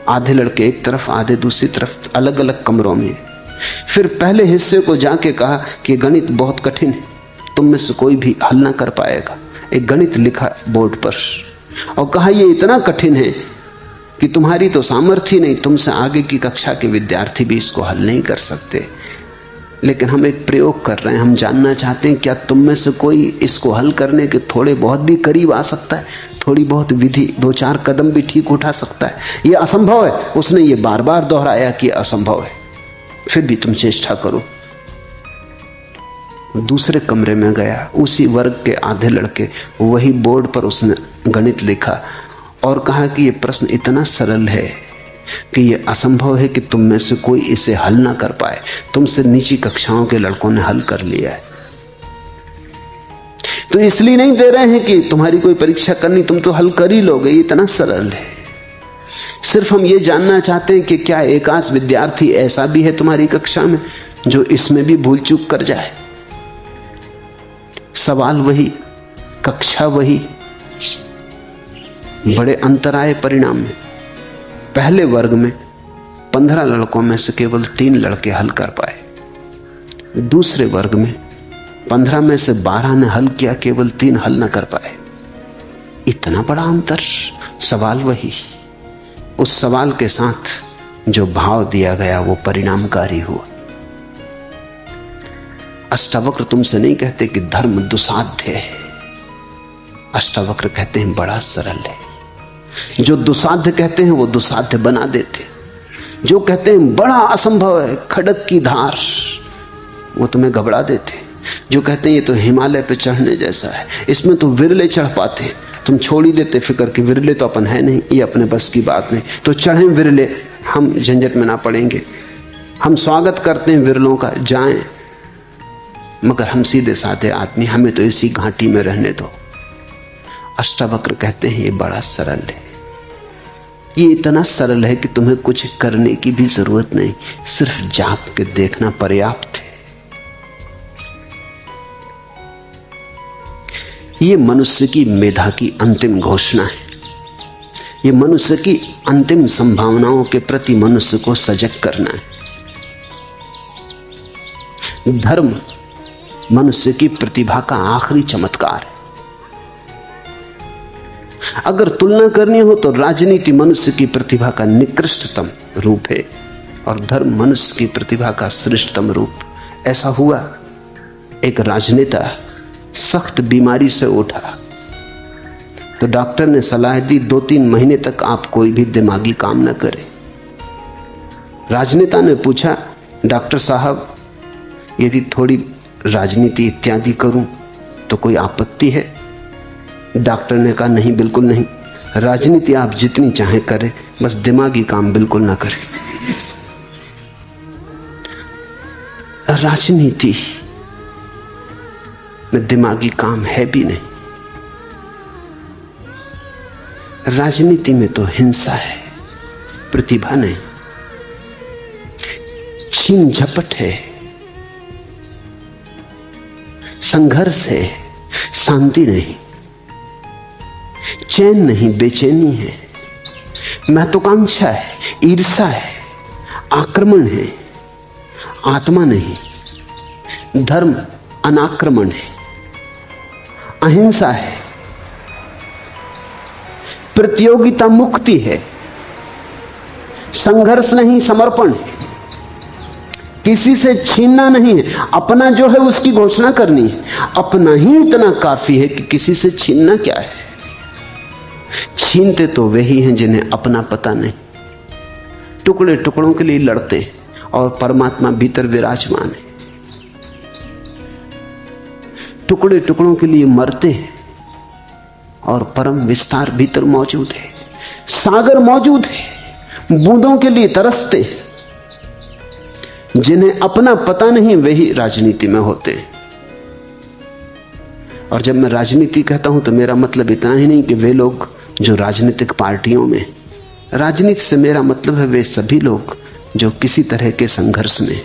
आधे लड़के एक तरफ, आधे दूसरी तरफ, अलग अलग कमरों में। फिर पहले हिस्से को जाके कहा कि गणित बहुत कठिन है, तुम में से कोई भी हल ना कर पाएगा। एक गणित लिखा बोर्ड पर और कहा ये इतना कठिन है कि तुम्हारी तो सामर्थ्य नहीं, तुमसे आगे की कक्षा के विद्यार्थी भी इसको हल नहीं कर सकते। लेकिन हम एक प्रयोग कर रहे हैं, हम जानना चाहते हैं क्या तुम में से कोई इसको हल करने के थोड़े बहुत भी करीब आ सकता है, थोड़ी बहुत विधि, दो चार कदम भी ठीक उठा सकता है। यह असंभव है। उसने ये बार बार दोहराया कि असंभव है, फिर भी तुम चेष्टा करो। दूसरे कमरे में गया, उसी वर्ग के आधे लड़के, वही बोर्ड पर उसने गणित लिखा और कहा कि यह प्रश्न इतना सरल है कि यह असंभव है कि तुम में से कोई इसे हल ना कर पाए। तुमसे नीची कक्षाओं के लड़कों ने हल कर लिया है। तो इसलिए नहीं दे रहे हैं कि तुम्हारी कोई परीक्षा करनी, तुम तो हल कर ही लोगे, इतना सरल है। सिर्फ हम ये जानना चाहते हैं कि क्या एकांश विद्यार्थी ऐसा भी है तुम्हारी कक्षा में जो इसमें भी भूल चूक कर जाए। सवाल वही, कक्षा वही, बड़े अंतर आए परिणाम में। पहले वर्ग में 15 लड़कों में से केवल 3 लड़के हल कर पाए। दूसरे वर्ग में 15 में से 12 ने हल किया, केवल 3 हल न कर पाए। इतना बड़ा अंतर। सवाल वही, उस सवाल के साथ जो भाव दिया गया वो परिणामकारी हुआ। अष्टावक्र तुमसे नहीं कहते कि धर्म दुसाध्य है, अष्टावक्र कहते हैं बड़ा सरल है। जो दुसाध्य कहते हैं वो दुसाध्य बना देते, जो कहते हैं बड़ा असंभव है, खड़क की धार, वो तुम्हें घबरा देते। जो कहते हैं ये तो हिमालय पे चढ़ने जैसा है, इसमें तो विरले चढ़ पाते, तुम छोड़ ही देते फिक्र कि विरले तो अपन है नहीं, ये अपने बस की बात नहीं, तो चढ़े विरले, हम झंझट में ना पड़ेंगे। हम स्वागत करते हैं विरलों का, जाएं, मगर हम सीधे साधे आदमी, हमें तो इसी घाटी में रहने दो। अष्टावक्र कहते हैं ये बड़ा सरल है, ये इतना सरल है कि तुम्हें कुछ करने की भी जरूरत नहीं, सिर्फ जाग के देखना पर्याप्त है। ये मनुष्य की मेधा की अंतिम घोषणा है, ये मनुष्य की अंतिम संभावनाओं के प्रति मनुष्य को सजग करना है। धर्म मनुष्य की प्रतिभा का आखिरी चमत्कार है। अगर तुलना करनी हो तो राजनीति मनुष्य की प्रतिभा का निकृष्टतम रूप है और धर्म मनुष्य की प्रतिभा का श्रेष्ठतम रूप। ऐसा हुआ, एक राजनेता सख्त बीमारी से उठा तो डॉक्टर ने सलाह दी 2-3 महीने तक आप कोई भी दिमागी काम न करें। राजनेता ने पूछा, डॉक्टर साहब यदि थोड़ी राजनीति इत्यादि करूं तो कोई आपत्ति है? डॉक्टर ने कहा, नहीं, बिल्कुल नहीं, राजनीति आप जितनी चाहे करें, बस दिमागी काम बिल्कुल ना करें। राजनीति में दिमागी काम है भी नहीं। राजनीति में तो हिंसा है, प्रतिभा नहीं, छीन झपट है, संघर्ष है, शांति नहीं, चैन नहीं, बेचैनी है, महत्वाकांक्षा है, ईर्ष्या है, आक्रमण है, आत्मा नहीं, धर्म अनाक्रमण है, अहिंसा है, प्रतियोगिता मुक्ति है, संघर्ष नहीं, समर्पण है, किसी से छीनना नहीं है, अपना जो है उसकी घोषणा करनी है। अपना ही इतना काफी है कि किसी से छीनना क्या है। छीनते तो वही हैं जिन्हें अपना पता नहीं, टुकड़े टुकड़ों के लिए लड़ते हैं और परमात्मा भीतर विराजमान है। टुकड़े टुकड़ों के लिए मरते हैं और परम विस्तार भीतर मौजूद है, सागर मौजूद है, बूंदों के लिए तरसते हैं। जिन्हें अपना पता नहीं वही राजनीति में होते हैं। और जब मैं राजनीति कहता हूं तो मेरा मतलब इतना ही नहीं कि वे लोग जो राजनीतिक पार्टियों में, राजनीति से मेरा मतलब है वे सभी लोग जो किसी तरह के संघर्ष में,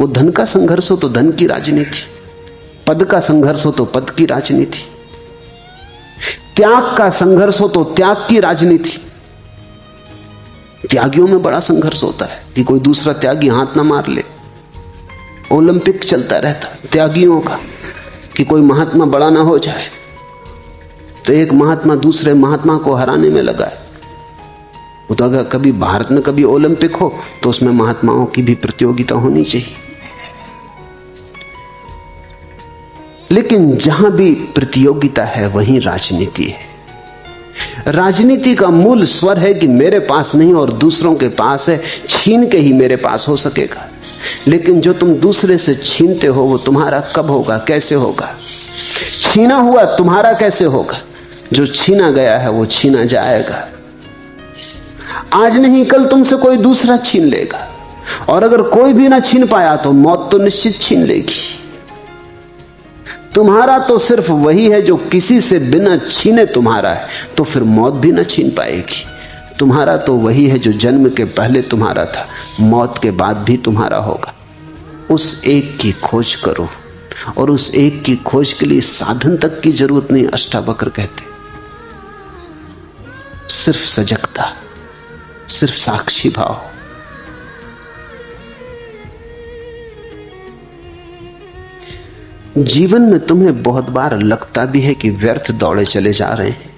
वो धन का संघर्ष हो तो धन की राजनीति, पद का संघर्ष हो तो पद की राजनीति, त्याग का संघर्ष हो तो त्याग की राजनीति। त्यागियों में बड़ा संघर्ष होता है कि कोई दूसरा त्यागी हाथ ना मार ले। ओलंपिक चलता रहता त्यागियों का कि कोई महात्मा बड़ा ना हो जाए, तो एक महात्मा दूसरे महात्मा को हराने में लगा है। वो तो अगर कभी भारत में कभी ओलंपिक हो तो उसमें महात्माओं की भी प्रतियोगिता होनी चाहिए। लेकिन जहां भी प्रतियोगिता है वहीं राजनीति है। राजनीति का मूल स्वर है कि मेरे पास नहीं और दूसरों के पास है, छीन के ही मेरे पास हो सकेगा। लेकिन जो तुम दूसरे से छीनते हो वो तुम्हारा कब होगा, कैसे होगा? छीना हुआ तुम्हारा कैसे होगा? जो छीना गया है वो छीना जाएगा। आज नहीं कल तुमसे कोई दूसरा छीन लेगा, और अगर कोई भी ना छीन पाया तो मौत तो निश्चित छीन लेगी। तुम्हारा तो सिर्फ वही है जो किसी से बिना छीने तुम्हारा है, तो फिर मौत भी ना छीन पाएगी। तुम्हारा तो वही है जो जन्म के पहले तुम्हारा था, मौत के बाद भी तुम्हारा होगा। उस एक की खोज करो, और उस एक की खोज के लिए साधन तक की जरूरत नहीं। अष्टावक्र कहते सिर्फ सजगता, सिर्फ साक्षी भाव। जीवन में तुम्हें बहुत बार लगता भी है कि व्यर्थ दौड़े चले जा रहे हैं,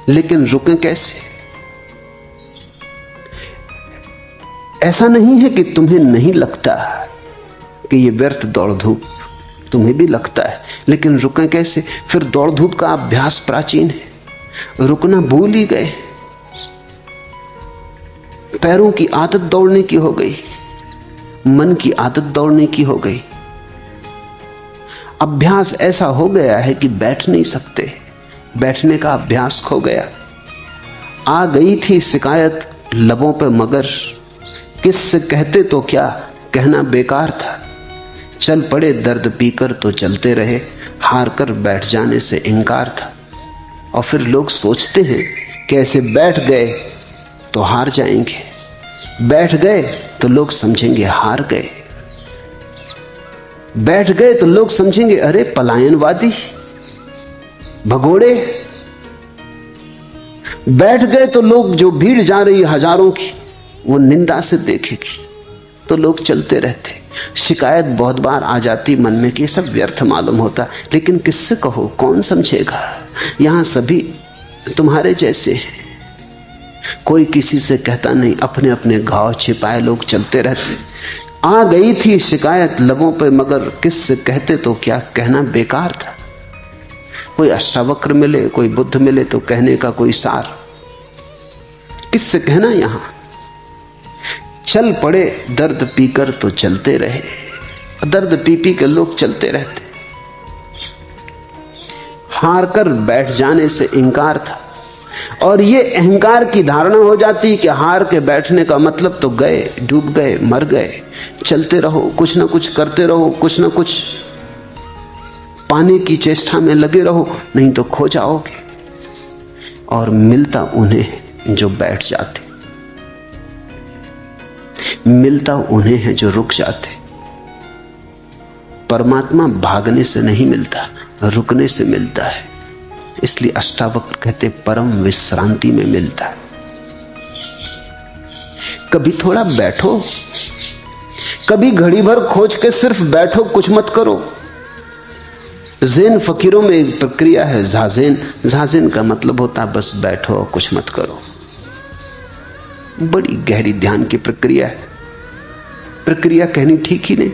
लेकिन रुकें कैसे? ऐसा नहीं है कि तुम्हें नहीं लगता कि ये व्यर्थ दौड़ धूप, तुम्हें भी लगता है, लेकिन रुकें कैसे? फिर दौड़ धूप का अभ्यास प्राचीन है, रुकना भूल ही गए। पैरों की आदत दौड़ने की हो गई, मन की आदत दौड़ने की हो गई। अभ्यास ऐसा हो गया है कि बैठ नहीं सकते, बैठने का अभ्यास खो गया। आ गई थी शिकायत लबों पे, मगर किससे कहते तो क्या, कहना बेकार था। चल पड़े दर्द पीकर तो चलते रहे, हार कर बैठ जाने से इंकार था। और फिर लोग सोचते हैं कैसे बैठ गए तो हार जाएंगे, बैठ गए तो लोग समझेंगे हार गए, बैठ गए तो लोग समझेंगे अरे पलायनवादी, भगोड़े। बैठ गए तो लोग, जो भीड़ जा रही हजारों की, वो निंदा से देखेगी, तो लोग चलते रहते। शिकायत बहुत बार आ जाती मन में कि सब व्यर्थ मालूम होता, लेकिन किससे कहो, कौन समझेगा? यहां सभी तुम्हारे जैसे, कोई किसी से कहता नहीं, अपने अपने घाव छिपाए लोग चलते रहते। आ गई थी शिकायत लबों पे, मगर किससे कहते तो क्या कहना बेकार था। कोई अष्टावक्र मिले, कोई बुद्ध मिले तो कहने का कोई सार, किससे कहना। यहां चल पड़े दर्द पीकर तो चलते रहे, दर्द पी पी के लोग चलते रहते। हार कर बैठ जाने से इंकार था, और ये अहंकार की धारणा हो जाती कि हार के बैठने का मतलब तो गए, डूब गए, मर गए। चलते रहो, कुछ ना कुछ करते रहो, कुछ ना कुछ पाने की चेष्टा में लगे रहो, नहीं तो खो जाओगे। और मिलता उन्हें जो बैठ जाते, मिलता उन्हें है जो रुक जाते। परमात्मा भागने से नहीं मिलता, रुकने से मिलता है। इसलिए अष्टावक्र कहते परम विश्रांति में मिलता है। कभी थोड़ा बैठो, कभी घड़ी भर खोज के सिर्फ बैठो, कुछ मत करो। ज़ेन फकीरों में एक प्रक्रिया है ज़ाज़ेन। ज़ाज़ेन का मतलब होता है बस बैठो और कुछ मत करो। बड़ी गहरी ध्यान की प्रक्रिया है। प्रक्रिया कहनी ठीक ही नहीं,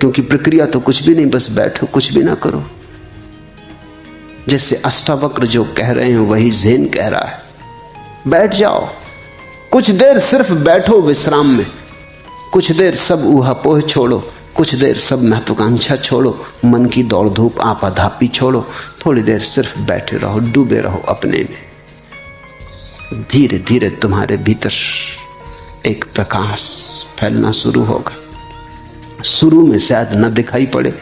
क्योंकि प्रक्रिया तो कुछ भी नहीं, बस बैठो, कुछ भी ना करो। जैसे अष्टावक्र जो कह रहे हैं वही ज़ेन कह रहा है। बैठ जाओ, कुछ देर सिर्फ बैठो विश्राम में। कुछ देर सब ऊहापोह छोड़ो, कुछ देर सब महत्वाकांक्षा छोड़ो, मन की दौड़ धूप आपाधापी छोड़ो। थोड़ी देर सिर्फ बैठे रहो, डूबे रहो अपने में। धीरे धीरे तुम्हारे भीतर एक प्रकाश फैलना शुरू होगा। शुरू में शायद न दिखाई पड़े,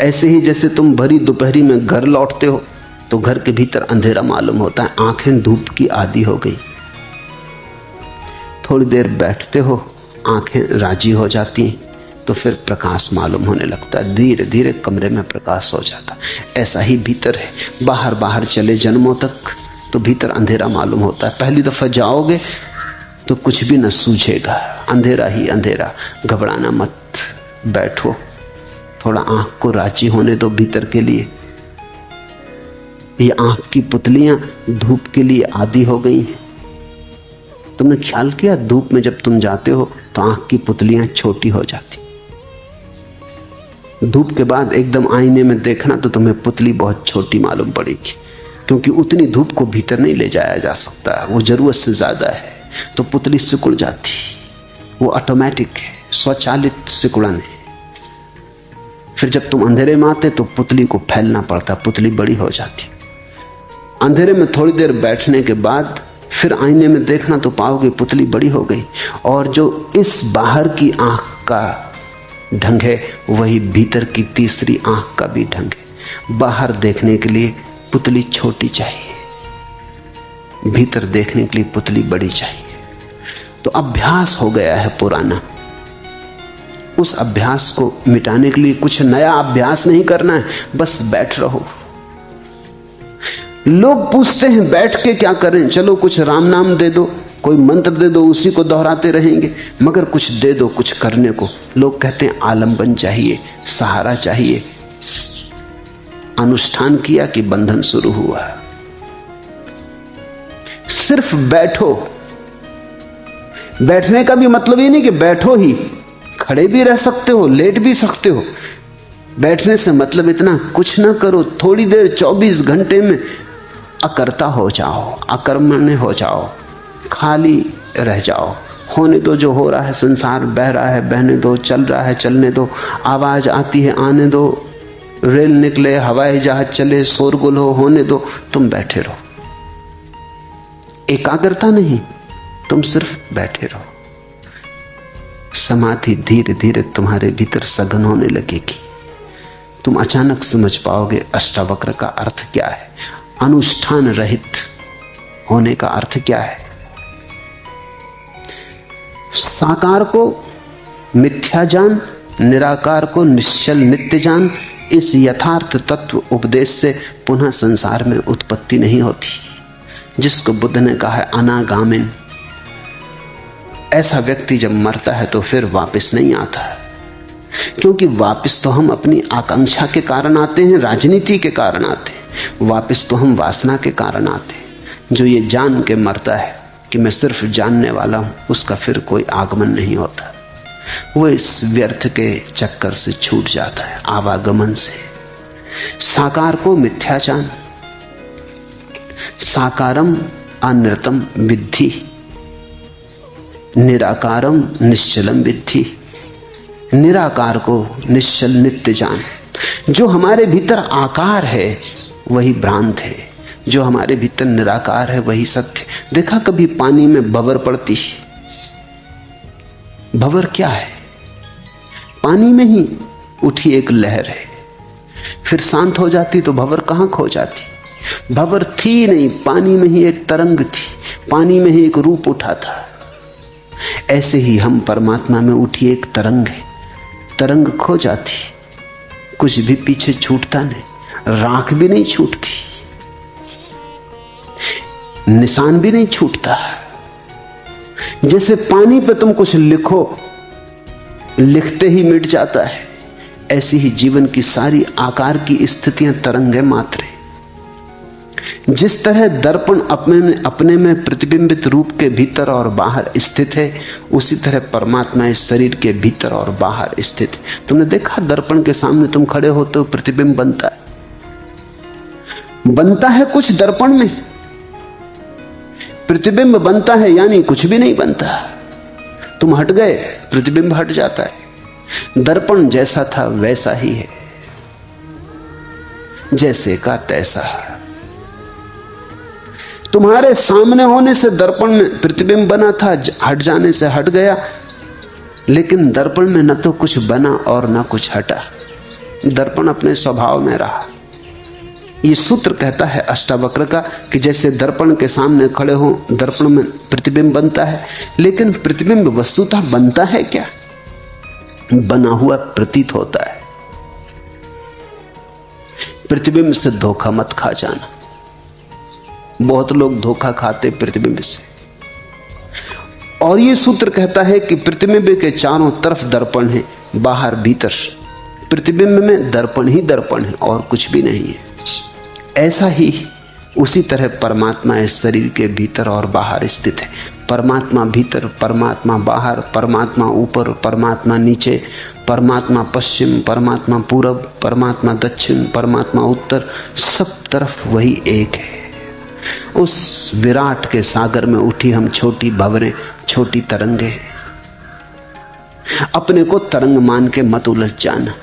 ऐसे ही जैसे तुम भरी दोपहरी में घर लौटते हो तो घर के भीतर अंधेरा मालूम होता है, आंखें धूप की आदी हो गई। थोड़ी देर बैठते हो, आंखें राजी हो जाती हैं, तो फिर प्रकाश मालूम होने लगता है। धीरे धीरे कमरे में प्रकाश हो जाता। ऐसा ही भीतर है। बाहर बाहर चले जन्मों तक तो भीतर अंधेरा मालूम होता है। पहली दफा जाओगे तो कुछ भी न सूझेगा, अंधेरा ही अंधेरा। घबराना मत, बैठो, थोड़ा आंख को राजी होने दो भीतर के लिए। ये आंख की पुतलियां धूप के लिए आदी हो गई हैं। तुमने ख्याल किया धूप में जब तुम जाते हो तो आंख की पुतलियां छोटी हो जाती। धूप के बाद एकदम आईने में देखना तो तुम्हें पुतली बहुत छोटी मालूम पड़ेगी, क्योंकि उतनी धूप को भीतर नहीं ले जाया जा सकता, वो जरूरत से ज्यादा है। तो पुतली सिकुड़ जाती, वो ऑटोमेटिक है, स्वचालित सिकुड़न है। फिर जब तुम अंधेरे में आते तो पुतली को फैलना पड़ता, पुतली बड़ी हो जाती। अंधेरे में थोड़ी देर बैठने के बाद फिर आईने में देखना तो पाओगे पुतली बड़ी हो गई। और जो इस बाहर की आंख का ढंग है वही भीतर की तीसरी आंख का भी ढंग है। बाहर देखने के लिए पुतली छोटी चाहिए, भीतर देखने के लिए पुतली बड़ी चाहिए। तो अभ्यास हो गया है पुराना, उस अभ्यास को मिटाने के लिए कुछ नया अभ्यास नहीं करना है, बस बैठ रहो। लोग पूछते हैं बैठ के क्या करें? चलो कुछ राम नाम दे दो, कोई मंत्र दे दो, उसी को दोहराते रहेंगे, मगर कुछ दे दो कुछ करने को। लोग कहते हैं आलंबन चाहिए, सहारा चाहिए। अनुष्ठान किया कि बंधन शुरू हुआ। सिर्फ बैठो। बैठने का भी मतलब ये नहीं कि बैठो ही, खड़े भी रह सकते हो, लेट भी सकते हो। बैठने से मतलब इतना कुछ ना करो, थोड़ी देर 24 घंटे में अकर्ता हो जाओ, अकर्मण्य हो जाओ, खाली रह जाओ। होने दो जो हो रहा है, संसार बह रहा है बहने दो, चल रहा है चलने दो, आवाज आती है आने दो, रेल निकले, हवाई जहाज चले, शोरगुल हो, होने दो, तुम बैठे रहो। एकाग्रता नहीं, तुम सिर्फ बैठे रहो। समाधि धीरे धीरे तुम्हारे भीतर सघन होने लगेगी। तुम अचानक समझ पाओगे अष्टावक्र का अर्थ क्या है, अनुष्ठान रहित होने का अर्थ क्या है। साकार को मिथ्या जान, निराकार को निश्चल नित्य जान। इस यथार्थ तत्व उपदेश से पुनः संसार में उत्पत्ति नहीं होती, जिसको बुद्ध ने कहा है अनागामिन। ऐसा व्यक्ति जब मरता है तो फिर वापस नहीं आता, क्योंकि वापस तो हम अपनी आकांक्षा के कारण आते हैं, राजनीति के कारण आते हैं, वापस तो हम वासना के कारण आते हैं। जो ये जान के मरता है कि मैं सिर्फ जानने वाला हूं, उसका फिर कोई आगमन नहीं होता। वो इस व्यर्थ के चक्कर से छूट जाता है, आवागमन से। साकार को मिथ्या जान, साकारम अनृतम विद्धि, निराकारम निश्चलम विद्धि। निराकार को निश्चल नित्य जान। जो हमारे भीतर आकार है वही भ्रांत है, जो हमारे भीतर निराकार है वही सत्य। देखा कभी पानी में भंवर पड़ती? भंवर क्या है? पानी में ही उठी एक लहर है, फिर शांत हो जाती तो भंवर कहां खो जाती? भंवर थी नहीं, पानी में ही एक तरंग थी, पानी में ही एक रूप उठा था। ऐसे ही हम परमात्मा में उठी एक तरंग है, तरंग खो जाती, कुछ भी पीछे छूटता नहीं, राख भी नहीं छूटती, निशान भी नहीं छूटता। जैसे पानी पे तुम कुछ लिखो, लिखते ही मिट जाता है, ऐसी ही जीवन की सारी आकार की स्थितियां तरंगे मात्र हैं। जिस तरह दर्पण अपने में प्रतिबिंबित रूप के भीतर और बाहर स्थित है, उसी तरह परमात्मा इस शरीर के भीतर और बाहर स्थित है। तुमने देखा दर्पण के सामने तुम खड़े होते हो, प्रतिबिंब बनता है कुछ दर्पण में, प्रतिबिंब बनता है यानी कुछ भी नहीं बनता। तुम हट गए, प्रतिबिंब हट जाता है। दर्पण जैसा था वैसा ही है, जैसे का तैसा। तुम्हारे सामने होने से दर्पण में प्रतिबिंब बना था, हट जाने से हट गया, लेकिन दर्पण में न तो कुछ बना और न कुछ हटा, दर्पण अपने स्वभाव में रहा। ये सूत्र कहता है अष्टावक्र का कि जैसे दर्पण के सामने खड़े हो, दर्पण में प्रतिबिंब बनता है, लेकिन प्रतिबिंब वस्तुतः बनता है क्या? बना हुआ प्रतीत होता है। प्रतिबिंब से धोखा मत खा जाना। बहुत लोग धोखा खाते प्रतिबिंब से। और ये सूत्र कहता है कि प्रतिबिंब के चारों तरफ दर्पण है, बाहर भीतर। प्रतिबिंब में दर्पण ही दर्पण है और कुछ भी नहीं है। ऐसा ही उसी तरह परमात्मा इस शरीर के भीतर और बाहर स्थित है। परमात्मा भीतर, परमात्मा बाहर, परमात्मा ऊपर, परमात्मा नीचे, परमात्मा पश्चिम, परमात्मा पूरब, परमात्मा दक्षिण, परमात्मा उत्तर, सब तरफ वही एक है। उस विराट के सागर में उठी हम छोटी भंवरें, छोटी तरंगे। अपने को तरंग मान के मत उलझ जाना,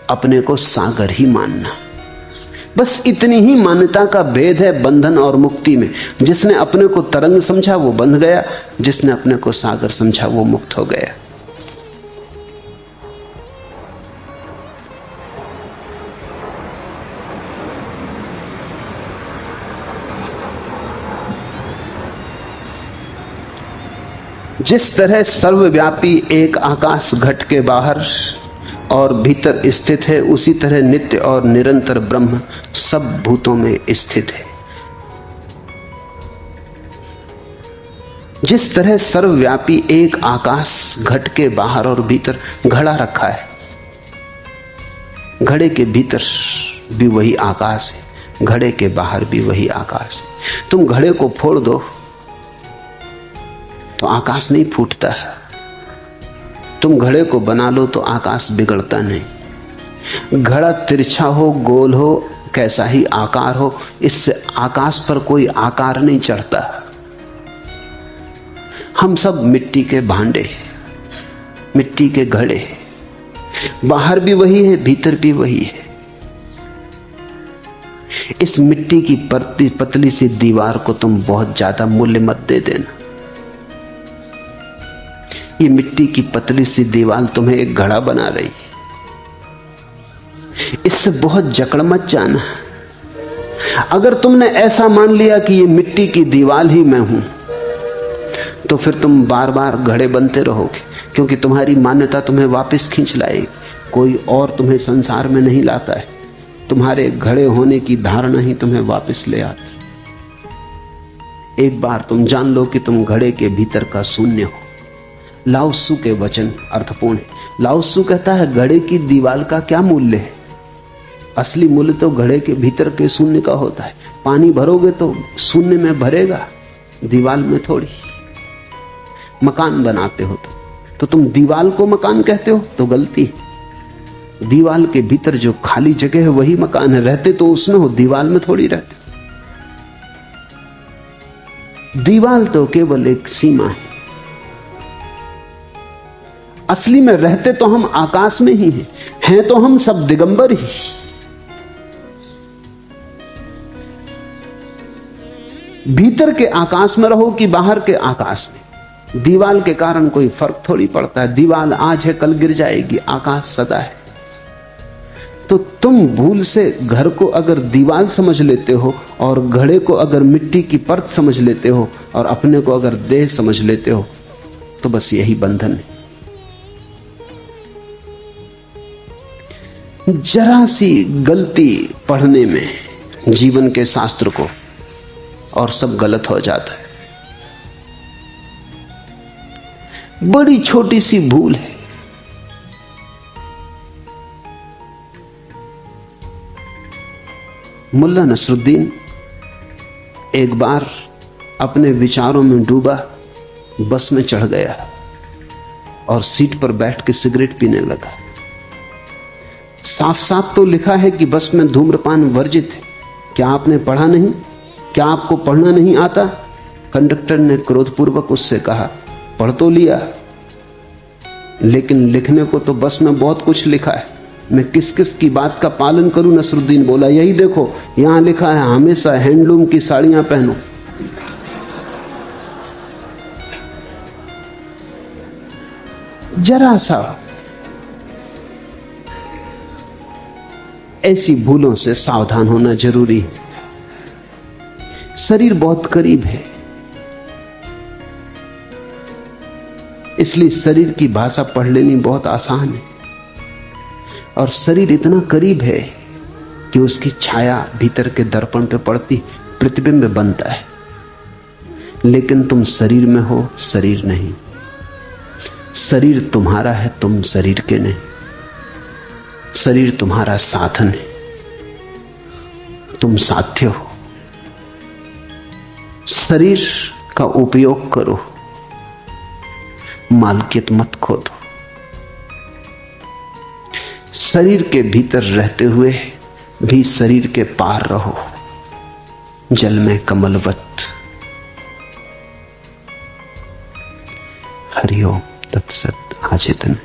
अपने को सागर ही मानना। बस इतनी ही मान्यता का भेद है बंधन और मुक्ति में। जिसने अपने को तरंग समझा वो बंध गया, जिसने अपने को सागर समझा वो मुक्त हो गया। जिस तरह सर्वव्यापी एक आकाश घट के बाहर और भीतर स्थित है, उसी तरह नित्य और निरंतर ब्रह्म सब भूतों में स्थित है। जिस तरह सर्वव्यापी एक आकाश घट के बाहर और भीतर घड़ा रखा है, घड़े के भीतर भी वही आकाश है, घड़े के बाहर भी वही आकाश है। तुम घड़े को फोड़ दो तो आकाश नहीं फूटता है, तुम घड़े को बना लो तो आकाश बिगड़ता नहीं। घड़ा तिरछा हो, गोल हो, कैसा ही आकार हो, इससे आकाश पर कोई आकार नहीं चढ़ता। हम सब मिट्टी के भांडे, मिट्टी के घड़े, बाहर भी वही है, भीतर भी वही है। इस मिट्टी की पतली सी दीवार को तुम बहुत ज्यादा मूल्य मत दे देना। ये मिट्टी की पतली सी दीवार तुम्हें एक घड़ा बना रही, इससे बहुत जकड़ मत जाना। अगर तुमने ऐसा मान लिया कि ये मिट्टी की दीवार ही मैं हूं, तो फिर तुम बार बार घड़े बनते रहोगे, क्योंकि तुम्हारी मान्यता तुम्हें वापस खींच लाएगी। कोई और तुम्हें संसार में नहीं लाता है, तुम्हारे घड़े होने की धारणा ही तुम्हें वापस ले आती। एक बार तुम जान लो कि तुम घड़े के भीतर का शून्य हो। लाओ त्सु के वचन अर्थपूर्ण है। लाओ त्सु कहता है घड़े की दीवार का क्या मूल्य है, असली मूल्य तो घड़े के भीतर के शून्य का होता है। पानी भरोगे तो शून्य में भरेगा, दीवार में थोड़ी। मकान बनाते हो तो तुम दीवार को मकान कहते हो तो गलती है। दीवार के भीतर जो खाली जगह है वही मकान है। रहते तो उसमें हो, दीवार में थोड़ी रहते हो। दीवार तो केवल एक सीमा है। असली में रहते तो हम आकाश में ही हैं तो हम सब दिगंबर ही। भीतर के आकाश में रहो कि बाहर के आकाश में, दीवार के कारण कोई फर्क थोड़ी पड़ता है। दीवार आज है कल गिर जाएगी, आकाश सदा है। तो तुम भूल से घर को अगर दीवार समझ लेते हो और घड़े को अगर मिट्टी की परत समझ लेते हो और अपने को अगर देह समझ लेते हो तो बस यही बंधन है। जरा सी गलती पढ़ने में जीवन के शास्त्र को और सब गलत हो जाता है। बड़ी छोटी सी भूल है। मुल्ला नसरुद्दीन एक बार अपने विचारों में डूबा, बस में चढ़ गया और सीट पर बैठ के सिगरेट पीने लगा। साफ साफ तो लिखा है कि बस में धूम्रपान वर्जित है। क्या आपने पढ़ा नहीं? क्या आपको पढ़ना नहीं आता? कंडक्टर ने क्रोधपूर्वक उससे कहा, पढ़ तो लिया, लेकिन लिखने को तो बस में बहुत कुछ लिखा है। मैं किस किस की बात का पालन करूं? नसरुद्दीन बोला, यही देखो, यहां लिखा है हमेशा हैंडलूम की साड़ियां पहनो। जरा सा ऐसी भूलों से सावधान होना जरूरी है। शरीर बहुत करीब है, इसलिए शरीर की भाषा पढ़ लेनी बहुत आसान है। और शरीर इतना करीब है कि उसकी छाया भीतर के दर्पण पे पड़ती, प्रतिबिंब बनता है। लेकिन तुम शरीर में हो, शरीर नहीं। शरीर तुम्हारा है, तुम शरीर के नहीं। शरीर तुम्हारा साधन है, तुम साध्य हो। शरीर का उपयोग करो, मालकियत मत खो दो। शरीर के भीतर रहते हुए भी शरीर के पार रहो, जल में कमलवत। हरिओम तत्सत। आज इतना।